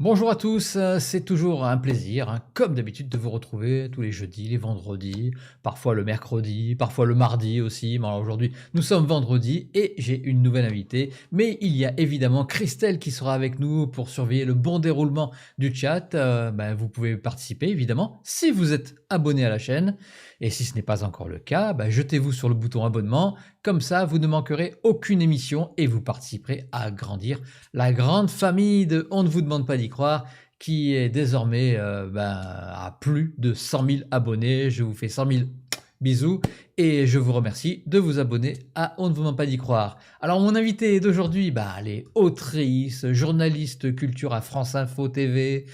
Bonjour à tous, c'est toujours un plaisir, hein, comme d'habitude, de vous retrouver tous les jeudis, les vendredis, parfois le mercredi, parfois le mardi aussi. Mais alors aujourd'hui, nous sommes vendredi et j'ai une nouvelle invitée. Mais il y a évidemment Christelle qui sera avec nous pour surveiller le bon déroulement du chat. Vous pouvez participer évidemment si vous êtes abonné à la chaîne. Et si ce n'est pas encore le cas, jetez-vous sur le bouton abonnement. Comme ça, vous ne manquerez aucune émission et vous participerez à agrandir la grande famille de On ne vous demande pas d'y croire, qui est désormais à plus de 100 000 abonnés. Je vous fais 100 000 bisous et je vous remercie de vous abonner à On ne vous demande pas d'y croire. Alors mon invité d'aujourd'hui, elle est autrice, journaliste culture à France Info TV,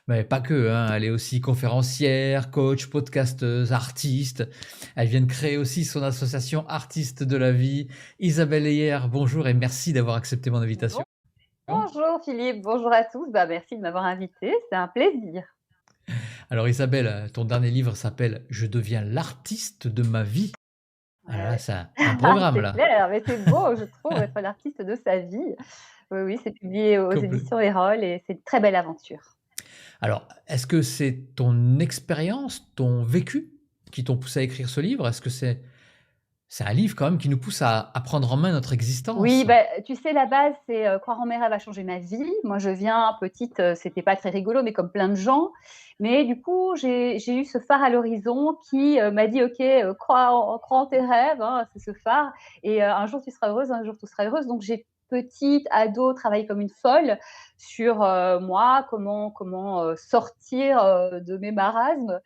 mais pas que, hein, elle est aussi conférencière, coach, podcasteuse, artiste. Elle vient de créer aussi son association Artistes de la vie. Isabelle Heyer, bonjour et merci d'avoir accepté mon invitation. Bonjour Philippe, bonjour à tous. Merci de m'avoir invité, c'est un plaisir. Alors Isabelle, ton dernier livre s'appelle Je deviens l'artiste de ma vie. Ah là, Ouais, c'est un programme c'est là. clair, mais c'est beau, je trouve, être l'artiste de sa vie. Oui, oui, c'est publié aux Complè éditions Erol et c'est une très belle aventure. Alors, est-ce que c'est ton expérience, ton vécu qui t'ont poussé à écrire ce livre? Est-ce que c'est un livre quand même qui nous pousse à prendre en main notre Oui, existence? tu sais, la base, c'est, croire en mes rêves a changé ma vie. Moi, je viens petite, c'était pas très rigolo, mais comme plein de gens. Mais du coup, j'ai eu ce phare à l'horizon qui, m'a dit: «OK, crois en tes rêves, hein», c'est ce phare et un jour tu seras heureuse, un jour tu seras heureuse. Donc j'ai petite, ado, travaillé comme une folle sur, moi, comment sortir, de mes marasmes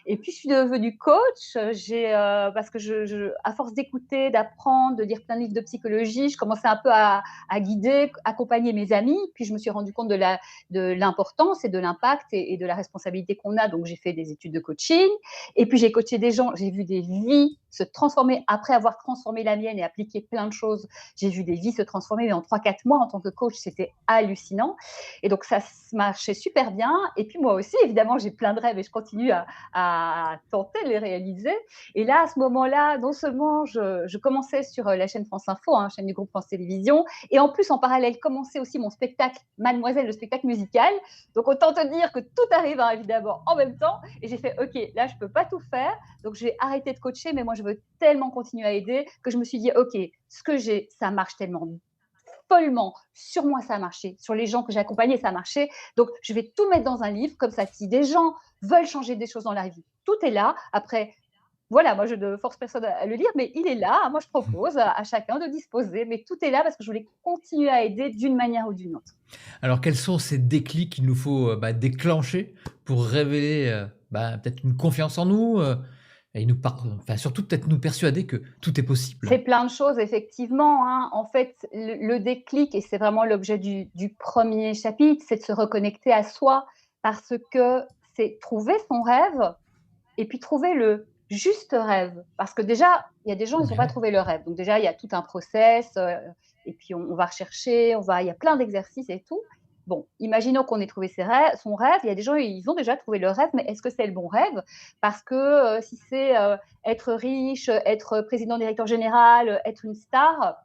et puis je suis devenue coach. Parce que à force d'écouter, d'apprendre, de lire plein de livres de psychologie, je commençais un peu à guider, accompagner mes amis. Puis je me suis rendu compte de l'importance et de l'impact et de la responsabilité qu'on a. Donc j'ai fait des études de coaching. Et puis j'ai coaché des gens, j'ai vu des vies se transformer après avoir transformé la mienne et appliqué plein de choses. J'ai vu des vies se transformer, mais en 3 4 mois en tant que coach, c'était hallucinant. Et donc ça marchait super bien. Et puis moi aussi, évidemment, j'ai plein de rêves et je continue à tenter de les réaliser. Et là, à ce moment-là, non seulement je commençais sur la chaîne France Info, hein, chaîne du groupe France Télévisions, et en plus, en parallèle, commençait aussi mon spectacle Mademoiselle, le spectacle musical. Donc, autant te dire que tout arrive hein, évidemment en même temps. Et j'ai fait, OK, là, je ne peux pas tout faire. Donc, j'ai arrêté de coacher, mais moi, je veux tellement continuer à aider que je me suis dit, OK, ce que j'ai, ça marche tellement follement. Sur moi, ça a marché. Sur les gens que j'ai accompagnés, ça a marché. Donc, je vais tout mettre dans un livre. Comme ça, si des gens veulent changer des choses dans la vie, tout est là. Après, voilà, moi, je ne force personne à le lire, mais il est là. Moi, je propose à chacun de disposer. Mais tout est là parce que je voulais continuer à aider d'une manière ou d'une autre. Alors quels sont ces déclics qu'il nous faut, déclencher pour révéler, peut-être une confiance en nous, et surtout peut-être nous persuader que tout est C'est possible? plein de choses, effectivement. Hein. En fait, le déclic, et c'est vraiment l'objet du premier chapitre, c'est de se reconnecter à soi parce que c'est trouver son rêve et puis trouver le juste rêve. Parce que déjà, il y a des gens, ils n'ont Mais pas ouais. trouvé leur rêve. Donc déjà, il y a tout un process, et puis on va rechercher, il y a plein d'exercices et tout. Bon, imaginons qu'on ait trouvé son rêve. Il y a des gens, ils ont déjà trouvé leur rêve, mais est-ce que c'est le bon rêve? Parce que si c'est être riche, être président directeur général, être une star,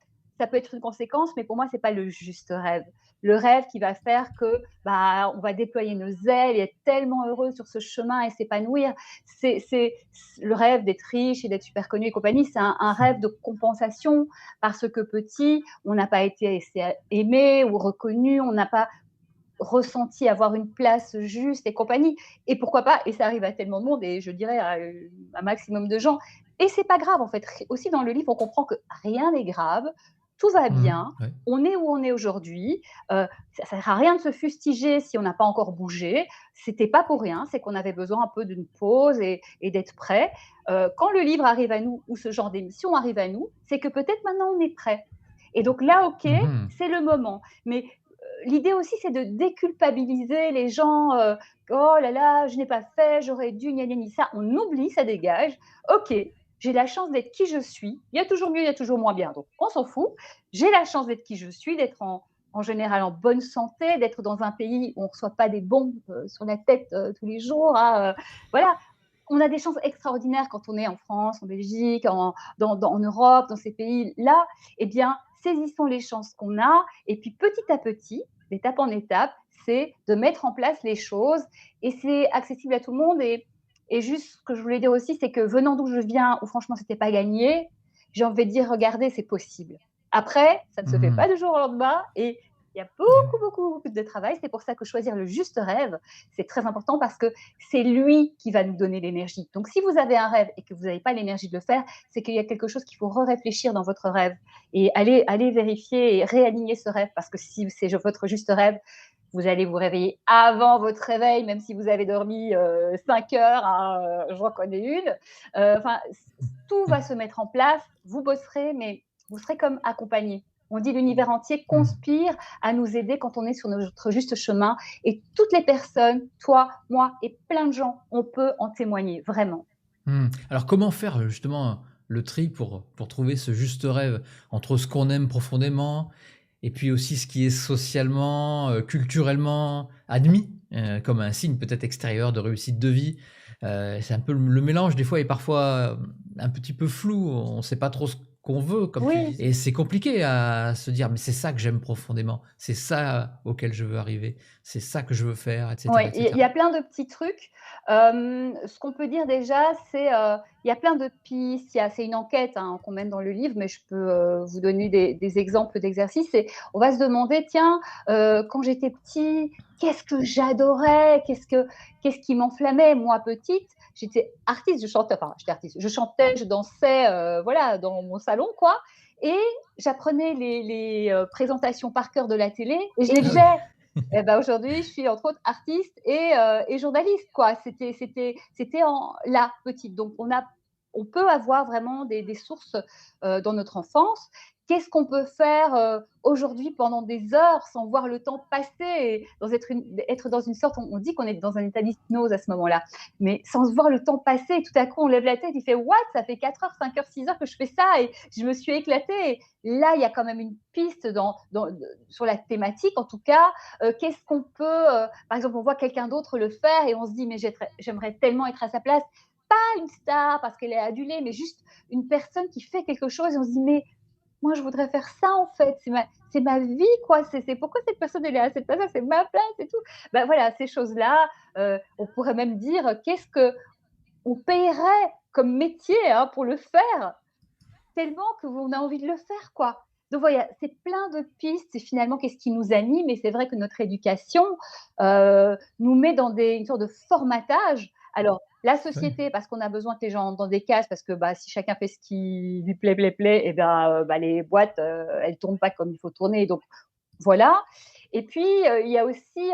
ça peut être une conséquence, mais pour moi, c'est pas le juste rêve. Le rêve qui va faire que on va déployer nos ailes et être tellement heureux sur ce chemin et s'épanouir. C'est le rêve d'être riche et d'être super connu et compagnie, c'est un rêve de compensation parce que petit, on n'a pas été assez aimé ou reconnu, on n'a pas ressenti avoir une place juste et compagnie. Et pourquoi pas, et ça arrive à tellement de monde, et je dirais à un maximum de gens, et c'est pas grave en fait. Aussi dans le livre, on comprend que rien n'est grave, tout va Mmh. bien, Ouais. on est où on est aujourd'hui, ça sert à rien de se fustiger si on n'a pas encore bougé, c'était pas pour rien, c'est qu'on avait besoin un peu d'une pause et d'être prêt. Quand le livre arrive à nous, ou ce genre d'émission arrive à nous, c'est que peut-être maintenant on est prêt. Et donc là, ok, Mmh. c'est le moment. Mais l'idée aussi, c'est de déculpabiliser les gens. Oh là là, je n'ai pas fait, j'aurais dû, gna gna gna. Ça, on oublie, ça dégage. Ok, j'ai la chance d'être qui je suis. Il y a toujours mieux, il y a toujours moins bien. Donc, on s'en fout. J'ai la chance d'être qui je suis, d'être en général en bonne santé, d'être dans un pays où on ne reçoit pas des bombes sur la tête tous les jours. Hein, voilà. On a des chances extraordinaires quand on est en France, en Belgique, en Europe, dans ces pays-là. Eh bien, saisissons les chances qu'on a et puis petit à petit, d'étape en étape, c'est de mettre en place les choses et c'est accessible à tout le monde et juste ce que je voulais dire aussi, c'est que venant d'où je viens, où franchement c'était pas gagné, j'ai envie de dire: «Regardez, c'est possible». Après, ça ne se fait Mmh. pas du jour au lendemain et il y a Eh oui. beaucoup, beaucoup, beaucoup de travail. C'est pour ça que choisir le juste rêve, c'est très important parce que c'est lui qui va nous donner l'énergie. Donc si vous avez un rêve et que vous n'avez pas l'énergie de le faire, c'est qu'il y a quelque chose qu'il faut réfléchir dans votre rêve et aller vérifier et réaligner ce rêve parce que si c'est votre juste rêve, vous allez vous réveiller avant votre réveil, même si vous avez dormi 5 heures, hein, j'en connais une. Enfin, tout va se mettre en place, vous bosserez, mais vous serez comme accompagné. On dit l'univers entier Mmh. conspire à nous aider quand on est sur notre juste chemin. Et toutes les personnes, toi, moi et plein de gens, on peut en témoigner, vraiment. Mmh. Alors comment faire, justement, le tri pour trouver ce juste rêve entre ce qu'on aime profondément et puis aussi ce qui est socialement, culturellement admis, comme un signe peut-être extérieur de réussite de vie? C'est un peu le mélange des fois est parfois, un petit peu flou. On ne sait pas trop ce qu'on veut comme tu Oui, dis et c'est compliqué à se dire: «Mais c'est ça que j'aime profondément, c'est ça auquel je veux arriver, c'est ça que je veux faire» et oui, cetera et il y cetera. a plein de petits trucs. Ce qu'on peut dire déjà, c'est, il y a plein de pistes. C'est une enquête, hein, qu'on mène dans le livre, mais je peux, vous donner des exemples d'exercices et on va se demander: «Tiens, quand j'étais petit, qu'est-ce que j'adorais? Qu'est-ce qui m'enflammait?» Moi, petite, j'étais artiste, j'étais artiste, je chantais, je dansais, voilà, dans mon salon, quoi et j'apprenais les présentations par cœur de la télé et je les Ah oui. faisais. Et bah, aujourd'hui, je suis entre autres artiste et journaliste, quoi. C'était en là, petite. Donc on peut avoir vraiment des sources, dans notre enfance. Qu'est-ce qu'on peut faire, aujourd'hui pendant des heures sans voir le temps passer et être dans une sorte on dit qu'on est dans un état d'hypnose à ce moment-là, mais sans se voir le temps passer et tout à coup on lève la tête, il fait: «What? Ça fait 4 heures, 5 heures, 6 heures que je fais ça et je me suis éclatée» et là, il y a quand même une piste sur la thématique en tout cas. Qu'est-ce qu'on peut, par exemple, on voit quelqu'un d'autre le faire et on se dit, mais j'aimerais tellement être à sa place. Pas une star parce qu'elle est adulée, mais juste une personne qui fait quelque chose et on se dit, mais moi, je voudrais faire ça en fait, c'est ma vie quoi, c'est pourquoi cette personne elle est à cette place-là, c'est ma place et tout. Ben voilà, ces choses-là, on pourrait même dire, qu'est-ce que on payerait comme métier hein, pour le faire tellement qu'on a envie de le faire, quoi. Donc voilà, c'est plein de pistes, c'est finalement qu'est-ce qui nous anime et c'est vrai que notre éducation, nous met dans une sorte de formatage. Alors la Oui. société, parce qu'on a besoin que les gens entrent dans des cases, parce que, bah, si chacun fait ce qui lui plaît et ben, bah, les boîtes, elles tournent pas comme il faut tourner, donc voilà et puis, il y a aussi,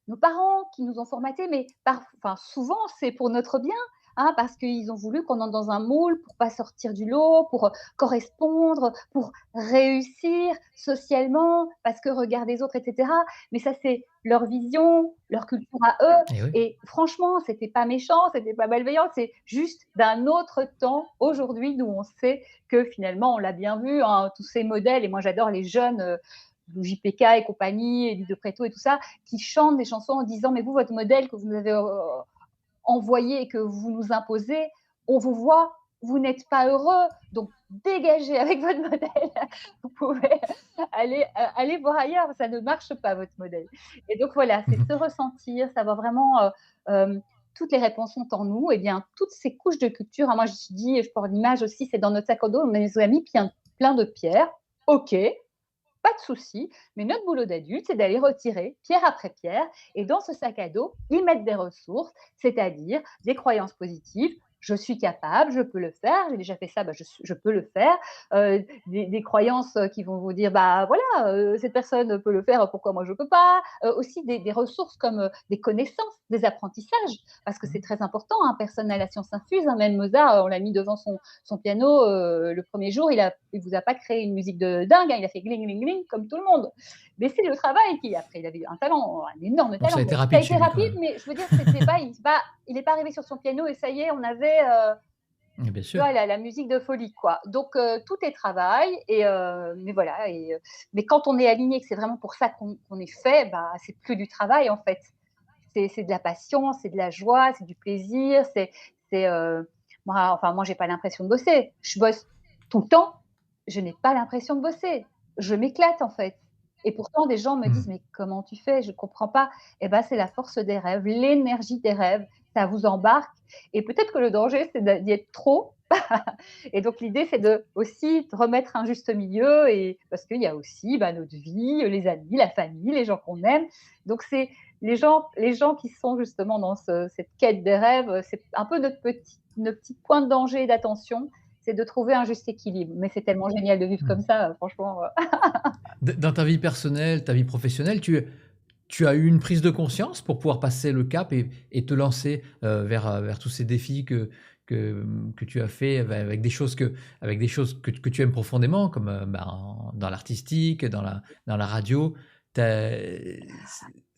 nos parents qui nous ont formatés, mais enfin, souvent, c'est pour notre bien, hein, parce qu'ils ont voulu qu'on entre dans un moule pour pas sortir du lot, pour, correspondre, pour réussir socialement, parce que regard des autres et cetera. Mais ça, c'est leur vision, leur culture à eux Et oui. et franchement, c'était pas méchant, c'était pas malveillant, c'est juste d'un autre temps. Aujourd'hui, nous, on sait que finalement, on l'a bien vu, hein, tous ces modèles et moi, j'adore les jeunes, JPK et compagnie, Elie de Préto et tout ça, qui chantent des chansons en disant mais vous, votre modèle que vous nous avez envoyé et que vous nous imposez, on vous voit, vous n'êtes pas heureux, donc dégagez avec votre modèle. Vous pouvez aller voir ailleurs, ça ne marche pas votre modèle. Et donc voilà, c'est se ressentir, savoir vraiment toutes les réponses sont en nous, et bien toutes ces couches de culture. Hein, moi je dis, je porte l'image aussi, c'est dans notre sac à dos, on nous a mis plein de pierres. Ok, pas de souci, mais notre boulot d'adulte, c'est d'aller retirer pierre après pierre et dans ce sac à dos, y mettre des ressources, c'est-à-dire des croyances positives. Je suis capable, je peux le faire, j'ai déjà fait ça, bah, je peux le faire. Des croyances qui vont vous dire, bah voilà, cette personne peut le faire, pourquoi moi je ne peux pas. Aussi des ressources comme des connaissances, des apprentissages, parce que c'est très important. Hein, personne n'a la science infuse. Hein, même Mozart, on l'a mis devant son piano le premier jour, il vous a pas créé une musique de dingue, hein, il a fait gling, gling, gling, comme tout le monde. Mais c'est le travail qui, après, il avait un talent, un énorme Donc ça talent. a été Ça a rapide été chez lui quand rapide, même. mais je veux dire, c'était pas, il n'est pas arrivé sur son piano et ça y est, on avait, Et bien tu sûr. vois, la musique de folie, quoi. Donc, tout est travail, mais voilà, mais quand on est aligné, que c'est vraiment pour ça qu'on est fait, bah, c'est plus du travail, en fait. C'est de la passion, c'est de la joie, c'est du plaisir, c'est moi, enfin, moi, j'ai pas l'impression de bosser. Je bosse tout le temps, je n'ai pas l'impression de bosser. je m'éclate en fait. Et pourtant, des gens me disent: Mmh. «Mais comment tu fais? Je ne comprends pas». Et ben, c'est la force des rêves, l'énergie des rêves, ça vous embarque et peut-être que le danger, c'est d'y être trop. Et donc l'idée, c'est de aussi de remettre un juste milieu et parce qu'il y a aussi, bah, notre vie, les amis, la famille, les gens qu'on aime. Donc c'est les gens qui sont justement dans cette quête des rêves, c'est un peu notre petit point de danger et d'attention, c'est de trouver un juste équilibre. Mais c'est tellement génial de vivre comme Mmh. ça, franchement. Dans ta vie personnelle, ta vie professionnelle, tu as eu une prise de conscience pour pouvoir passer le cap et te lancer, vers tous ces défis que tu as fait avec des choses que tu aimes profondément comme, dans l'artistique, dans la radio. Tu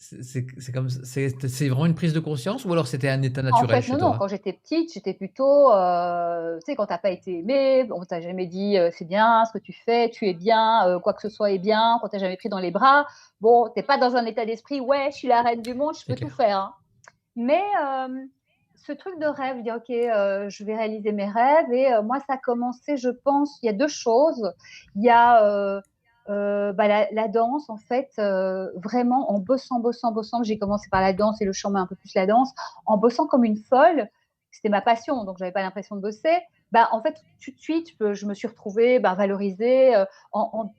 c'est comme c'est vraiment une prise de conscience ou alors c'était un état En naturel fait, chez non, non, quand toi? j'étais petite, j'étais plutôt, tu sais, quand tu as pas été aimé, on t'a jamais dit, «C'est bien ce que tu fais, tu es bien, quoi que ce soit est bien», qu'on t'a jamais pris dans les bras. Bon, tu es pas dans un état d'esprit: «Ouais, je suis la reine du monde, je C'est peux tout clair. faire, hein». Mais ce truc de rêve, de dire: «OK, je vais réaliser mes rêves» et moi, ça a commencé, je pense, il y a 2 choses. Il y a, bah, la danse, en fait, vraiment en bossant, bossant, bossant. J'ai commencé par la danse et le chant, mais un peu plus la danse. En bossant comme une folle, c'était ma passion, donc j'avais pas l'impression de bosser. Bah, en fait, tout de suite, je me suis retrouvée, bah, valorisée, en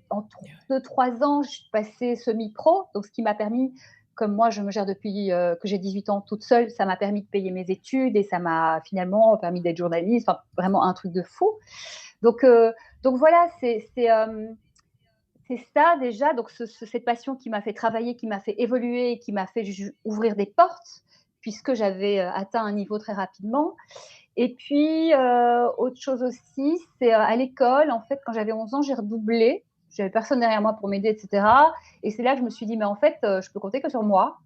2-3 ans, je suis passée semi-pro, donc ce qui m'a permis comme moi, je me gère depuis que j'ai 18 ans toute seule, ça m'a permis de payer mes études et ça m'a finalement permis d'être journaliste, enfin, vraiment un truc de fou. Donc, euh, donc voilà, c'est ça déjà, donc cette passion qui m'a fait travailler, qui m'a fait évoluer, qui m'a fait ouvrir des portes, puisque j'avais atteint un niveau très rapidement. Et puis, autre chose aussi, c'est, à l'école, en fait, quand j'avais 11 ans, j'ai redoublé. J'avais personne derrière moi pour m'aider et cetera et c'est là que je me suis dit: «Mais en fait, je peux compter que sur moi».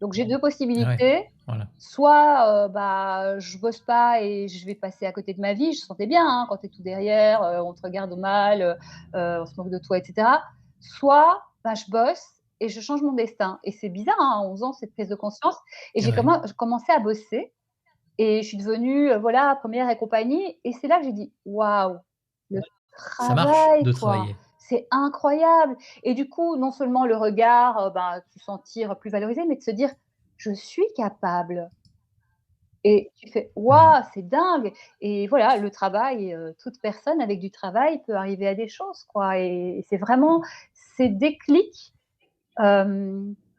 Donc j'ai 2 Ah ouais, possibilités, voilà. soit, bah, je bosse pas et je vais passer à côté de ma vie. Je sentais bien, hein, quand tu es tout derrière, on te regarde mal, on se moque de toi et cetera. Soit, bah, je bosse et je change mon destin et c'est bizarre, hein, à 11 ans, cette prise de conscience et Ouais. j'ai commencé à bosser et je suis devenue, voilà, première et compagnie et c'est là que j'ai dit: «Waouh, le Ça marche travail de quoi, travailler. c'est incroyable» et du coup, non seulement le regard, ben, se sentir plus valorisé, mais de se dire: «Je suis capable» et tu fais: Mmh. «Waouh, c'est dingue» et voilà, le travail, toute personne avec du travail peut arriver à des choses quoi et c'est vraiment ces déclics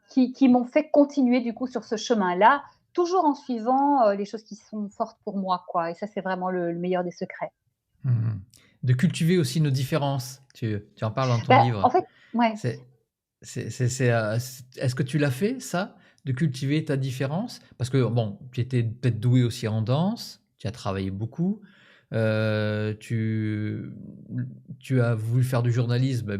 qui m'ont fait continuer du coup sur ce chemin-là, toujours en suivant, les choses qui sont fortes pour moi, quoi et ça, c'est vraiment le meilleur des secrets. Mmh. De cultiver aussi nos différences. Tu en parles dans ton Bah, en livre. fait ouais. C'est est-ce que tu l'as fait ça? De cultiver ta différence? Parce que bon, tu étais peut-être doué aussi en danse, tu as travaillé beaucoup, tu tu as voulu faire du journalisme,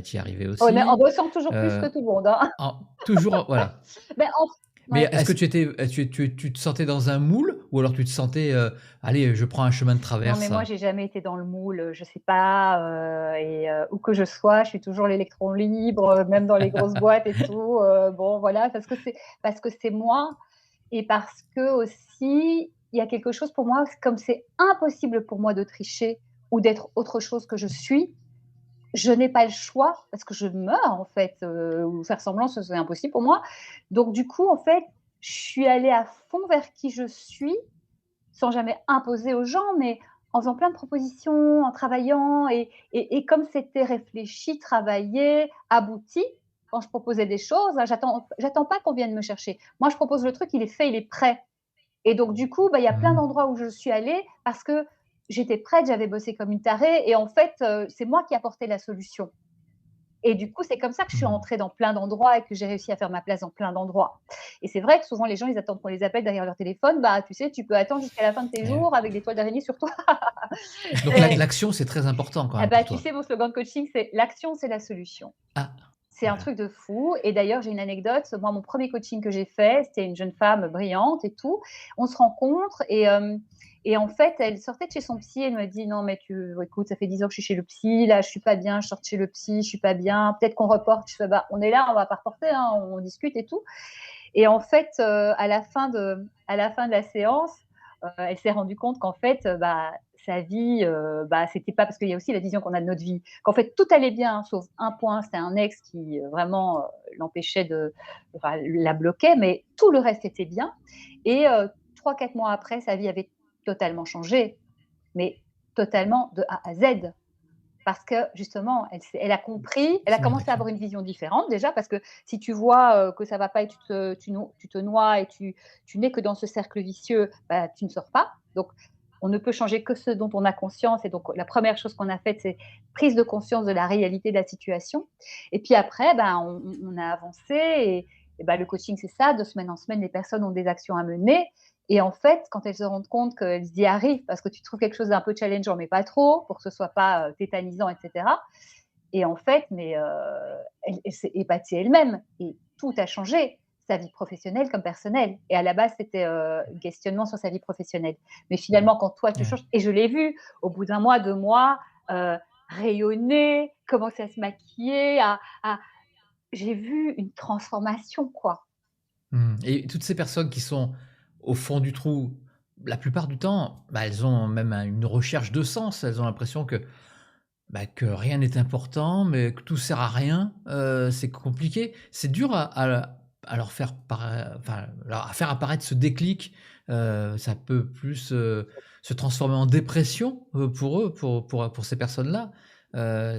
tu y arrivais En aussi, bossant toujours plus heu, que tout le monde, hein. en toujours voilà. Mais en Mais ouais. est-ce que tu étais, tu te sentais dans un moule ou alors tu te sentais, «Allez, je prends un chemin de Non, mais traverse»? moi, j'ai jamais été dans le moule, je sais pas, et où que je sois, je suis toujours l'électron libre, même dans les grosses boîtes et tout, bon voilà, parce que c'est moi et parce qu'aussi, il y a quelque chose pour moi, comme c'est impossible pour moi de tricher ou d'être autre chose que je suis, je n'ai pas le choix parce que je meurs en fait, ou faire semblant, ce serait impossible pour moi. Donc du coup, en fait, je suis allée à fond vers qui je suis sans jamais imposer aux gens, mais en faisant plein de propositions, en travaillant et comme c'était réfléchi, travaillé, abouti, quand je proposais des choses, hein, j'attends pas qu'on vienne me chercher. Moi, je propose le truc, il est fait, il est prêt et donc du coup, bah, il y a plein Mmh. d'endroits où je suis allée parce que j'étais prête, j'avais bossé comme une tarée et en fait, c'est moi qui apportais la solution et du coup, c'est comme ça que je suis Mmh. entrée dans plein d'endroits et que j'ai réussi à faire ma place dans plein d'endroits. Et c'est vrai que souvent les gens, ils attendent qu'on les appelle derrière leur téléphone. Bah, tu sais, tu peux attendre jusqu'à la fin de tes Et ouais. jours avec des toiles d'araignée sur toi. Donc Et l'action, c'est très important quand ah même bah, pour tu toi? sais, mon slogan de coaching, c'est l'action, c'est la solution. Ah! C'est un Voilà. truc de fou. Et d'ailleurs, j'ai une anecdote. Moi, mon premier coaching que j'ai fait, c'était une jeune femme brillante et tout. On se rencontre et en fait, elle sortait de chez son psy. Elle me dit: «Non, mais écoute, ça fait 10 ans que je suis chez le psy. Là, je suis pas bien. Je sors de chez le psy. Je suis pas bien. Peut-être qu'on reporte». Je fais: «Bah, on est là, on va pas reporter, hein, on discute et tout». Et en fait, à la fin de la séance, elle s'est rendue compte qu'en fait, bah, sa vie, bah, c'était pas parce qu'il y a aussi la vision qu'on a de notre vie, qu'en fait tout allait bien sauf un point, c'était un ex qui, vraiment, l'empêchait de enfin la bloquait, mais tout le reste était bien et 3-4 mois après, sa vie avait totalement changé, mais totalement de A à Z. Parce que justement, elle a compris, elle a Ouais, commencé à d'accord. avoir une vision différente déjà parce que si tu vois, que ça va pas et tu te noies et tu n'es que dans ce cercle vicieux, bah, tu ne sors pas. Donc on ne peut changer que ce dont on a conscience et donc la première chose qu'on a faite, c'est prise de conscience de la réalité de la situation et puis après, ben, on a avancé et bah, le coaching, c'est ça, de semaine en semaine, les personnes ont des actions à mener et en fait, quand elles se rendent compte qu'elles y arrivent, parce que tu trouves quelque chose d'un peu challengeant, mais pas trop, pour que ce soit pas tétanisant, etc. Et en fait, elle s'est épatée elle-même et tout a changé, sa vie professionnelle comme personnelle. Et à la base, c'était un questionnement sur sa vie professionnelle. Mais finalement, quand toi, tu Ouais. changes, et je l'ai vu au bout d'un mois, 2 mois, rayonner, commencer à se maquiller, j'ai vu une transformation, quoi. Et toutes ces personnes qui sont au fond du trou, la plupart du temps, bah, elles ont même une recherche de sens. Elles ont l'impression que, bah, que rien n'est important, mais que tout sert à rien. C'est compliqué. C'est dur à leur faire enfin, à faire apparaître ce déclic. Ça peut plus, se transformer en dépression, pour eux, pour ces personnes-là.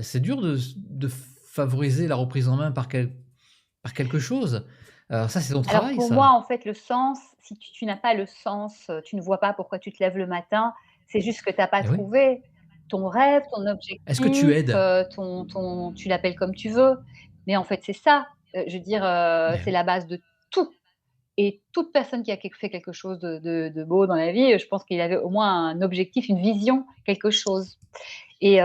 C'est dur de favoriser la reprise en main par quelque chose. Alors ça, c'est ton Alors travail, pour moi, ça? en fait, le sens, si tu n'as pas le sens, tu ne vois pas pourquoi tu te lèves le matin, c'est juste que tu as pas Eh oui. trouvé ton rêve, ton Est-ce que tu objectif, aides? ton tu l'appelles comme tu veux, mais en fait, c'est ça, je veux dire, Eh c'est oui. la base de tout et toute personne qui a fait quelque chose de beau dans la vie, je pense qu'il avait au moins un objectif, une vision, quelque chose. Et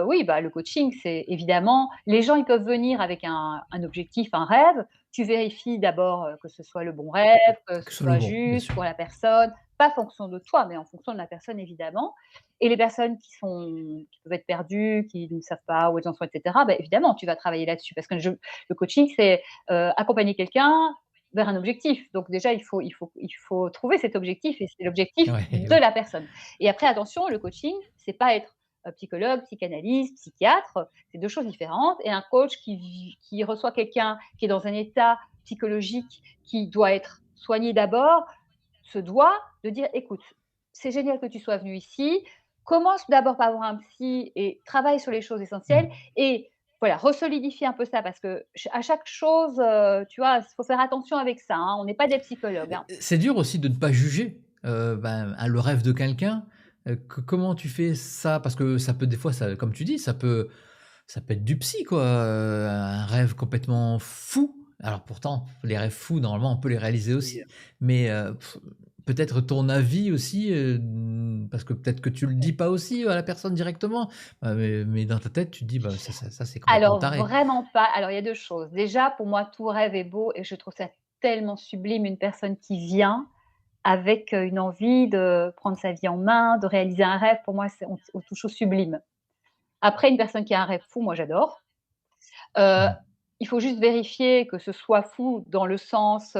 oui, bah, le coaching, c'est évidemment les gens, ils peuvent venir avec un objectif, un rêve. Tu vérifies d'abord, que ce soit le bon rêve, que Que ce ce soit le soit bon, bien juste sûr. pour la personne, pas en fonction de toi, mais en fonction de la personne évidemment. Et les personnes qui peuvent être perdues, qui ne savent pas où elles en sont et cetera, bah, évidemment, tu vas travailler là-dessus parce que le coaching, c'est, accompagner quelqu'un vers un objectif. Donc déjà, il faut trouver cet objectif et c'est l'objectif Ouais, eh de oui. la personne. Et après attention, le coaching, c'est pas être psychologue, psychanalyste, psychiatre, c'est 2 choses différentes et un coach qui reçoit quelqu'un qui est dans un état psychologique qui doit être soigné d'abord, se doit de dire: «Écoute, c'est génial que tu sois venu ici, commence d'abord par voir un psy et travaille sur les choses essentielles» Mmh. et voilà, resolidifier un peu ça parce que à chaque chose, tu vois, il faut faire attention avec ça, hein, on n'est pas des psychologues, hein. C'est dur aussi de ne pas juger, le rêve de quelqu'un. Comment tu fais ça? Parce que ça peut des fois, ça comme tu dis, ça peut être du psy quoi, un rêve complètement fou. Alors pourtant, les rêves fous, normalement, on peut les réaliser aussi. Mais, peut-être ton avis aussi, parce que peut-être que tu le dis pas aussi à la personne directement, mais dans ta tête, tu te dis: «Bah, ça, c'est complètement Alors taré». vraiment pas. Alors il y a 2 choses. Déjà, pour moi, tout rêve est beau et je trouve ça tellement sublime une personne qui vient avec, une envie de prendre sa vie en main, de réaliser un rêve. Pour moi, on touche au sublime. Après, une personne qui a un rêve fou, moi j'adore. Heu, Mmh. il faut juste vérifier que ce soit fou dans le sens,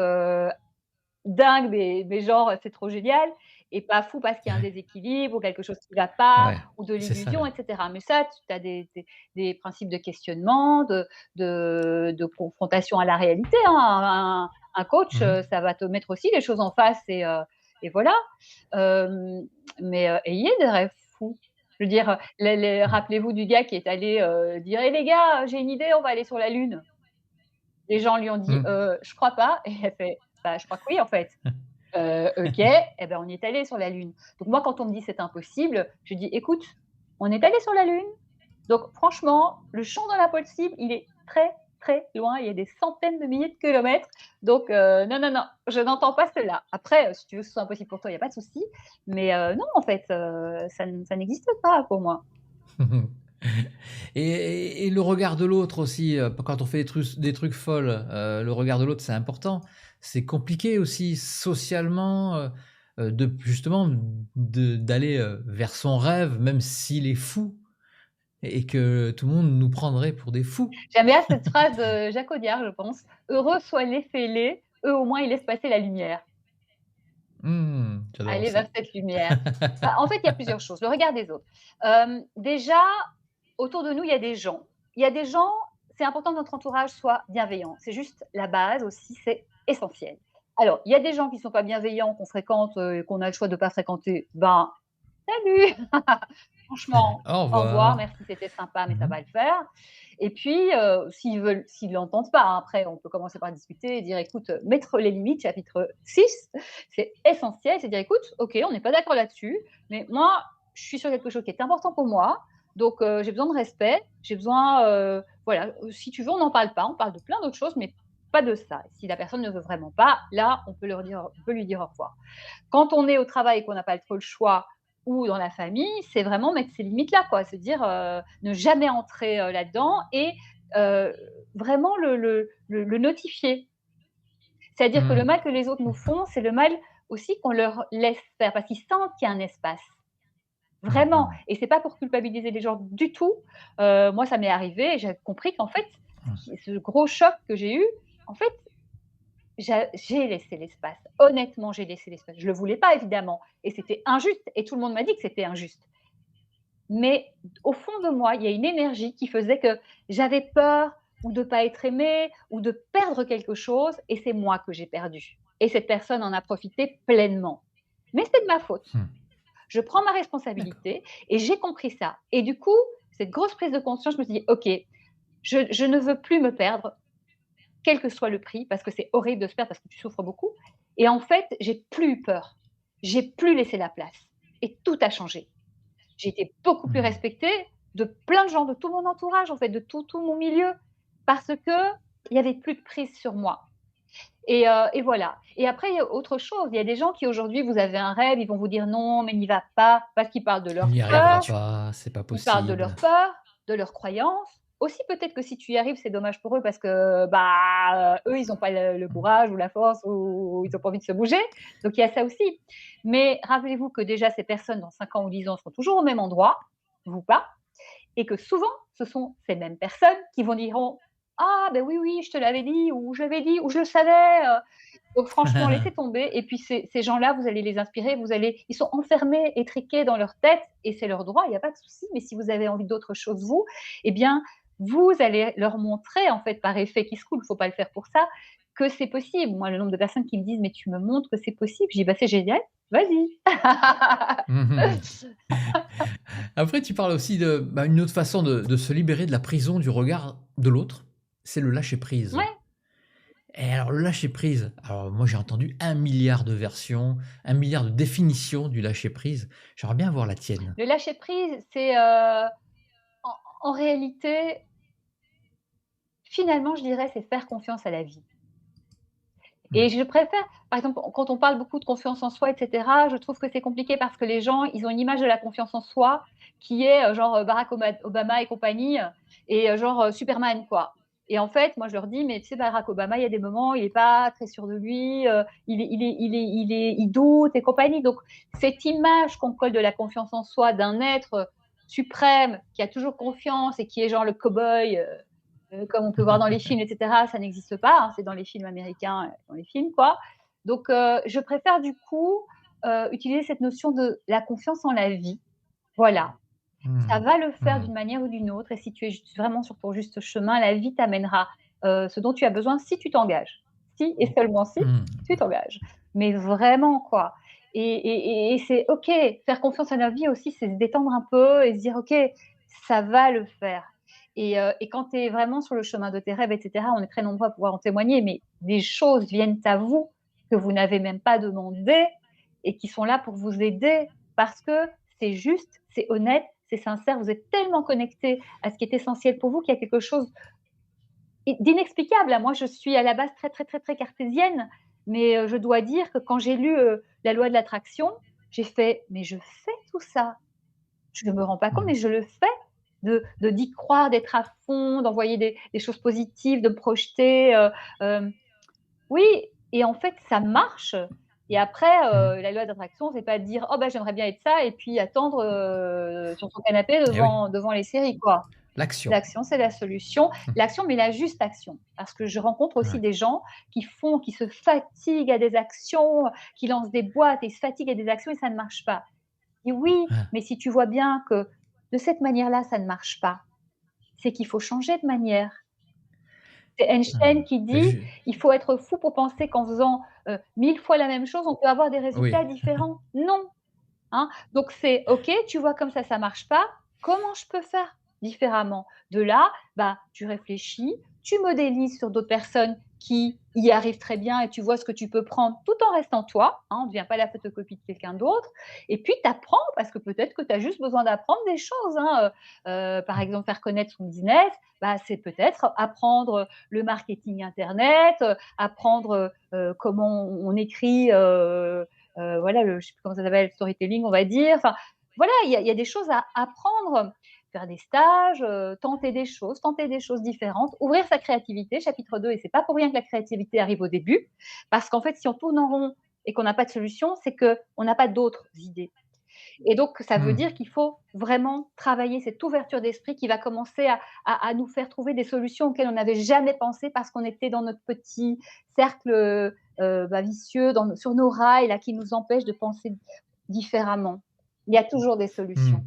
dingue, mais genre, c'est trop génial et pas fou parce qu'il y a un déséquilibre ou quelque chose qui va pas Ouais, ou de c'est ça, l'illusion ouais. et cetera. Mais ça, tu as des principes de questionnement, de confrontation à la réalité, hein. Un coach, Mmh. ça va te mettre aussi les choses en face et voilà. Hem, mais ayez des rêves fous. Je veux dire, les Mmh. rappelez-vous du gars qui est allé, dire: «Eh les gars, j'ai une idée, on va aller sur la lune». Les gens lui ont dit: Mmh. Je crois pas» et elle fait: «Bah, je crois que oui, en fait». OK et ben, on y est allé sur la lune. Donc moi, quand on me dit: «C'est impossible», je dis: «Écoute, on est allé sur la lune, donc franchement, le champ dans la possible, il est très, très loin, il y a des centaines de milliers de kilomètres, donc non, non, non, je n'entends pas cela». Après, si tu veux que ce soit impossible pour toi, il y a pas de souci, mais non, en fait, ça n'existe pas pour moi. Et le regard de l'autre aussi, quand on fait des trucs folles, le regard de l'autre, c'est important. C'est compliqué aussi socialement, de justement d'aller, vers son rêve, même s'il est fou et que tout le monde nous prendrait pour des fous. J'aime bien cette phrase de Jacques Audiard, je pense: «Heureux soit les fêlés, eux au moins ils laissent passer la lumière». Mmh, J'adore aller ça. vers cette lumière. Bah, en fait, il y a plusieurs choses. Le regard des autres. Déjà, autour de nous, il y a des gens. Il y a des gens, c'est important que notre entourage soit bienveillant. C'est juste la base aussi, c'est essentiel. Alors, il y a des gens qui ne sont pas bienveillants, qu'on fréquente, et qu'on a le choix de ne pas fréquenter. Ben, salut! Franchement, Au au revoir, revoir. merci, c'était sympa, mais ça Mmh. va le faire. Et puis, s'ils l'entendent pas, hein, après, on peut commencer par discuter et dire: «Écoute, mettre les limites», chapitre 6, c'est essentiel, c'est dire: «Écoute, OK, on n'est pas d'accord là-dessus, mais moi, je suis sur quelque chose qui est important pour moi, donc j'ai besoin de respect, j'ai besoin, voilà, si tu veux, on n'en parle pas, on parle de plein d'autres choses, mais pas de ça». Si la personne ne veut vraiment pas, là, on peut lui dire au revoir. Quand on est au travail et qu'on n'a pas trop le choix ou dans la famille, c'est vraiment mettre ces limites-là, quoi. Se dire, ne jamais entrer, là-dedans et heu, vraiment le notifier. C'est-à-dire que le Mmh. mal que les autres nous font, c'est le mal aussi qu'on leur laisse faire parce qu'ils sentent qu'il y a un espace. Mmh Vraiment, mh. et c'est pas pour culpabiliser les gens du tout. Moi, ça m'est arrivé et j'ai compris qu'en fait, Mmh. ce gros choc que j'ai eu, en fait, j'ai laissé l'espace. Honnêtement, j'ai laissé l'espace. Je le voulais pas évidemment et c'était injuste et tout le monde m'a dit que c'était injuste. Mais au fond de moi, il y a une énergie qui faisait que j'avais peur ou de pas être aimée ou de perdre quelque chose et c'est moi que j'ai perdu. Et cette personne en a profité pleinement. Mais c'est de ma faute. Mmh. Je prends ma D'accord. responsabilité et j'ai compris ça. Et du coup, cette grosse prise de conscience, je me suis dit: «OK, je ne veux plus me perdre quel que soit le prix, parce que c'est horrible de se perdre parce que tu souffres beaucoup. Et en fait, j'ai plus eu peur. J'ai plus laissé la place. Et tout a changé. J'ai été beaucoup plus Mmh. respectée de plein de gens, de tout mon entourage, en fait, de tout mon milieu, parce que il y avait plus de prise sur moi. Et voilà. Et après, il y a autre chose. Il y a des gens qui aujourd'hui, vous avez un rêve, ils vont vous dire non, mais n'y va pas, parce qu'ils parlent de Il leur n'y arrivera peur, pas, c'est pas ils parlent de possible. leurs peurs, de leurs croyances. Aussi, peut-être que si tu y arrives, c'est dommage pour eux parce que, bah, eux, ils ont pas le Mmh. courage ou la force ou ils ont pas envie de se bouger. Donc il y a ça aussi. Mais rappelez-vous que déjà ces personnes dans 5 ans ou 10 ans seront toujours au même endroit, vous pas, et que souvent, ce sont ces mêmes personnes qui vont diront: «Ah ben oui, oui, je te l'avais dit» ou «Je l'avais dit» ou «Je le savais», donc franchement, laissez tomber et puis ces gens-là, vous allez les inspirer, ils sont enfermés, étriqués dans leur tête et c'est leur droit, il y a pas de souci. Mais si vous avez envie d'autre chose vous, eh bien, vous allez leur montrer en fait par effet qui se coule, faut pas le faire pour ça, que c'est possible. Moi, le nombre de personnes qui me disent: «Mais tu me montres que c'est possible», je dis: «Bah, c'est génial, vas-y». Mmh mh. Après, tu parles aussi de, bah, une autre façon de se libérer de la prison du regard de l'autre, c'est le lâcher prise. Ouais, Et alors le lâcher prise, alors moi j'ai entendu 1 milliard de versions, 1 milliard de définitions du lâcher prise. J'aimerais bien avoir la tienne. le lâcher prise, c'est, en réalité, finalement, je dirais, c'est faire confiance à la vie. Mmh. Et je préfère, par exemple, quand on parle beaucoup de confiance en soi et cetera, je trouve que c'est compliqué parce que les gens, ils ont une image de la confiance en soi qui est, genre, Barack Obama et compagnie, et genre, Superman, quoi. Et en fait, moi, je leur dis: «Mais tu sais, Barack Obama, il y a des moments, il est pas très sûr de lui, il doute et compagnie». Donc cette image qu'on colle de la confiance en soi, d'un être, suprême, qui a toujours confiance et qui est genre le cow-boy, comme on peut voir dans les films, et cetera, ça n'existe pas, hein, c'est dans les films américains, dans les films, quoi. Donc, je préfère du coup, utiliser cette notion de la confiance en la vie. Voilà, ça Mmh. va le faire Mmh. d'une manière ou d'une autre et si tu es vraiment sur ton juste chemin, la vie t'amènera, ce dont tu as besoin si tu t'engages. Si et seulement si Mmh. tu t'engages. Mais vraiment, quoi. Et c'est OK, faire confiance à la vie aussi, c'est se détendre un peu et se dire: «OK, ça va le faire». Et quand tu es vraiment sur le chemin de tes rêves et cetera, on est très nombreux à pouvoir en témoigner, mais des choses viennent à vous que vous n'avez même pas demandé et qui sont là pour vous aider parce que c'est juste, c'est honnête, c'est sincère. Vous êtes tellement connecté à ce qui est essentiel pour vous qu'il y a quelque chose d'inexplicable. Moi, je suis à la base très, très, très, très cartésienne, mais je dois dire que quand j'ai lu, la loi de l'attraction, j'ai fait: «Mais je fais tout ça. Je ne me rends pas compte, Mmh. mais je le fais». D'y croire, d'être à fond, d'envoyer des choses positives, de me projeter, oui, et en fait, ça marche. Et après, Mmh. la loi d'attraction, c'est pas de dire: «Oh bah, j'aimerais bien être ça» et puis attendre, sur son canapé Eh oui. devant les séries, quoi. L'action. L'action, c'est la solution. L'action, mais la juste action. Parce que je rencontre aussi Ouais. des gens qui se fatiguent à des actions, qui lancent des boîtes et ils se fatiguent à des actions et ça ne marche pas. Et oui, Ouais. mais si tu vois bien que de cette manière-là, ça ne marche pas, c'est qu'il faut changer de manière. C'est Einstein qui Mais dit: je «Il faut être fou pour penser qu'en faisant, 1000 fois la même chose, on peut avoir des oui. résultats différents». Non, hein? Donc c'est OK, tu vois comme ça marche pas, comment je peux faire différemment? De là, bah, tu réfléchis, tu modélises sur d'autres personnes qui y arrivent très bien et tu vois ce que tu peux prendre tout en restant toi, hein, on ne devient pas la photocopie de quelqu'un d'autre et puis tu apprends parce que peut-être que tu as juste besoin d'apprendre des choses, hein, par exemple faire connaître son business, bah, c'est peut-être apprendre le marketing internet, apprendre, comment on écrit, voilà, je sais plus comment ça s'appelle, storytelling, on va dire. Enfin, voilà, il y a des choses à apprendre, faire des stages, tenter des choses différentes, ouvrir sa créativité, chapitre 2. Et c'est pas pour rien que la créativité arrive au début, parce qu'en fait, si on tourne en rond et qu'on n'a pas de solution, c'est qu'on n'a pas d'autres idées. Et donc, ça veut Mmh. dire qu'il faut vraiment travailler cette ouverture d'esprit qui va commencer à nous faire trouver des solutions auxquelles on n'avait jamais pensé parce qu'on était dans notre petit cercle vicieux, sur nos rails là, qui nous empêchent de penser différemment. Il y a toujours des Mmh. solutions.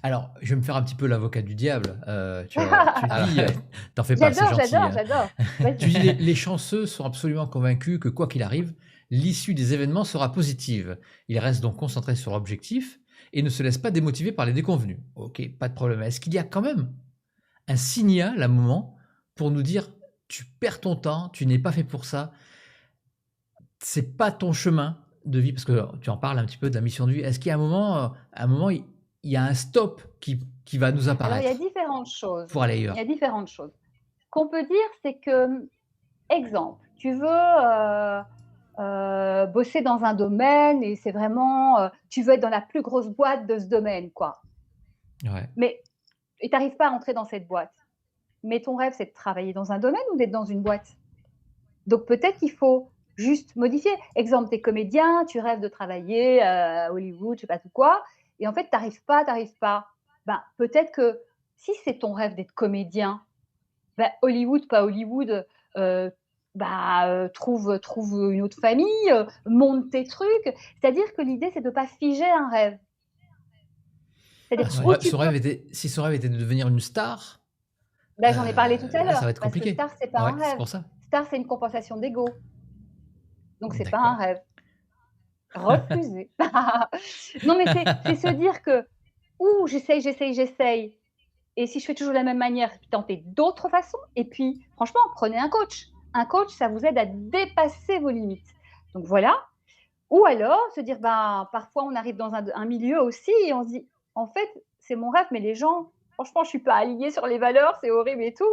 Alors, je vais me faire un petit peu l'avocat du diable, tu dis, tu fais pas, c'est J'adore, gentil, j'adore, hein. j'adore. Tu dis: Vas-y. «Les chanceux sont absolument convaincus que quoi qu'il arrive, l'issue des événements sera positive. Ils restent donc concentrés sur l'objectif et ne se laissent pas démotiver par les déconvenues». OK, pas de problème. Est-ce qu'il y a quand même un signal, un moment, pour nous dire: «Tu perds ton temps, tu n'es pas fait pour ça, c'est pas ton chemin de vie», parce que tu en parles un petit peu de la mission de vie. Est-ce qu'il y a un moment, il y a un stop qui va nous Alors, il y a apparaître différentes choses. pour aller Il y a ailleurs? différentes choses. Ce qu'on peut dire, c'est que, exemple, tu veux, bosser dans un domaine et c'est vraiment, tu veux être dans la plus grosse boîte de ce domaine, quoi. Ouais. Mais et tu arrives pas à entrer dans cette boîte. Mais ton rêve, c'est de travailler dans un domaine ou d'être dans une boîte? Donc peut-être qu'il faut juste modifier. Exemple, tu es comédien, tu rêves de travailler, à Hollywood, je sais pas tout quoi et en fait, tu arrives pas, tu arrives pas. Ben, peut-être que si c'est ton rêve d'être comédien, bah, Hollywood, pas Hollywood, trouve une autre famille, monte tes trucs. C'est-à-dire que l'idée, c'est de pas figer un rêve. Ah, C'est-à-dire où tu son peux rêve était si son rêve était de devenir une star, bah, j'en ai parlé tout à là, ça l'heure, va être parce que compliqué. star, c'est pas Ouais, un c'est rêve. pour ça. Star, c'est une compensation d'ego, donc c'est pas un D'accord. rêve. Refusé. Non, mais c'est se dire que: «Ouh, j'essaye et si je fais toujours de la même manière, tenter d'autres façons» et puis franchement, prenez un coach. Un coach, ça vous aide à dépasser vos limites. Donc voilà. Ou alors se dire, ben, parfois on arrive dans un milieu aussi et on se dit: «En fait, c'est mon rêve, mais les gens, franchement, je suis pas alignée sur les valeurs, c'est horrible et tout».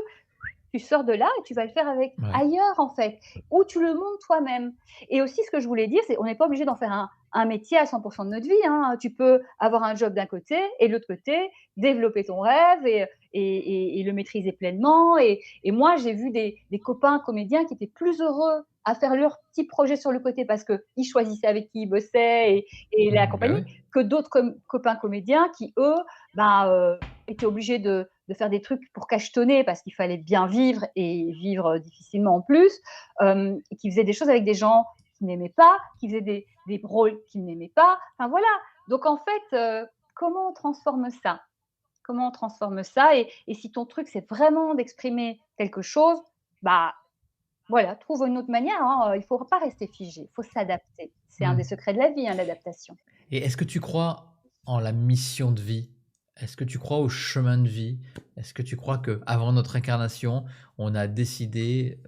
Tu sors de là et tu vas le faire avec Ouais. ailleurs, en fait, ou tu le montes toi-même. Et aussi, ce que je voulais dire, c'est on n'est pas obligé d'en faire un métier à 100 de notre vie, hein. Tu peux avoir un job d'un côté et de l'autre côté, développer ton rêve et le maîtriser pleinement. Et moi, j'ai vu des copains comédiens qui étaient plus heureux à faire leur petit projet sur le côté parce qu'ils choisissaient avec qui ils bossaient et la Mmh, bah, compagnie, oui. que d'autres copains comédiens qui, eux, ben, étaient obligés de faire des trucs pour cachetonner parce qu'il fallait bien vivre et vivre difficilement en plus, et qui faisaient des choses avec des gens qu'ils n'aimaient pas, qui faisaient des rôles qu'ils n'aimaient pas. Enfin voilà. Donc en fait, comment on transforme ça? Comment on transforme ça et si ton truc, c'est vraiment d'exprimer quelque chose, bah voilà, trouve une autre manière, hein, il ne faut pas rester figé, il faut s'adapter. C'est un des Mmh. secrets de la vie, hein, l'adaptation. Et est-ce que tu crois en la mission de vie? Est-ce que tu crois au chemin de vie? Est-ce que tu crois qu'avant notre incarnation, on a décidé,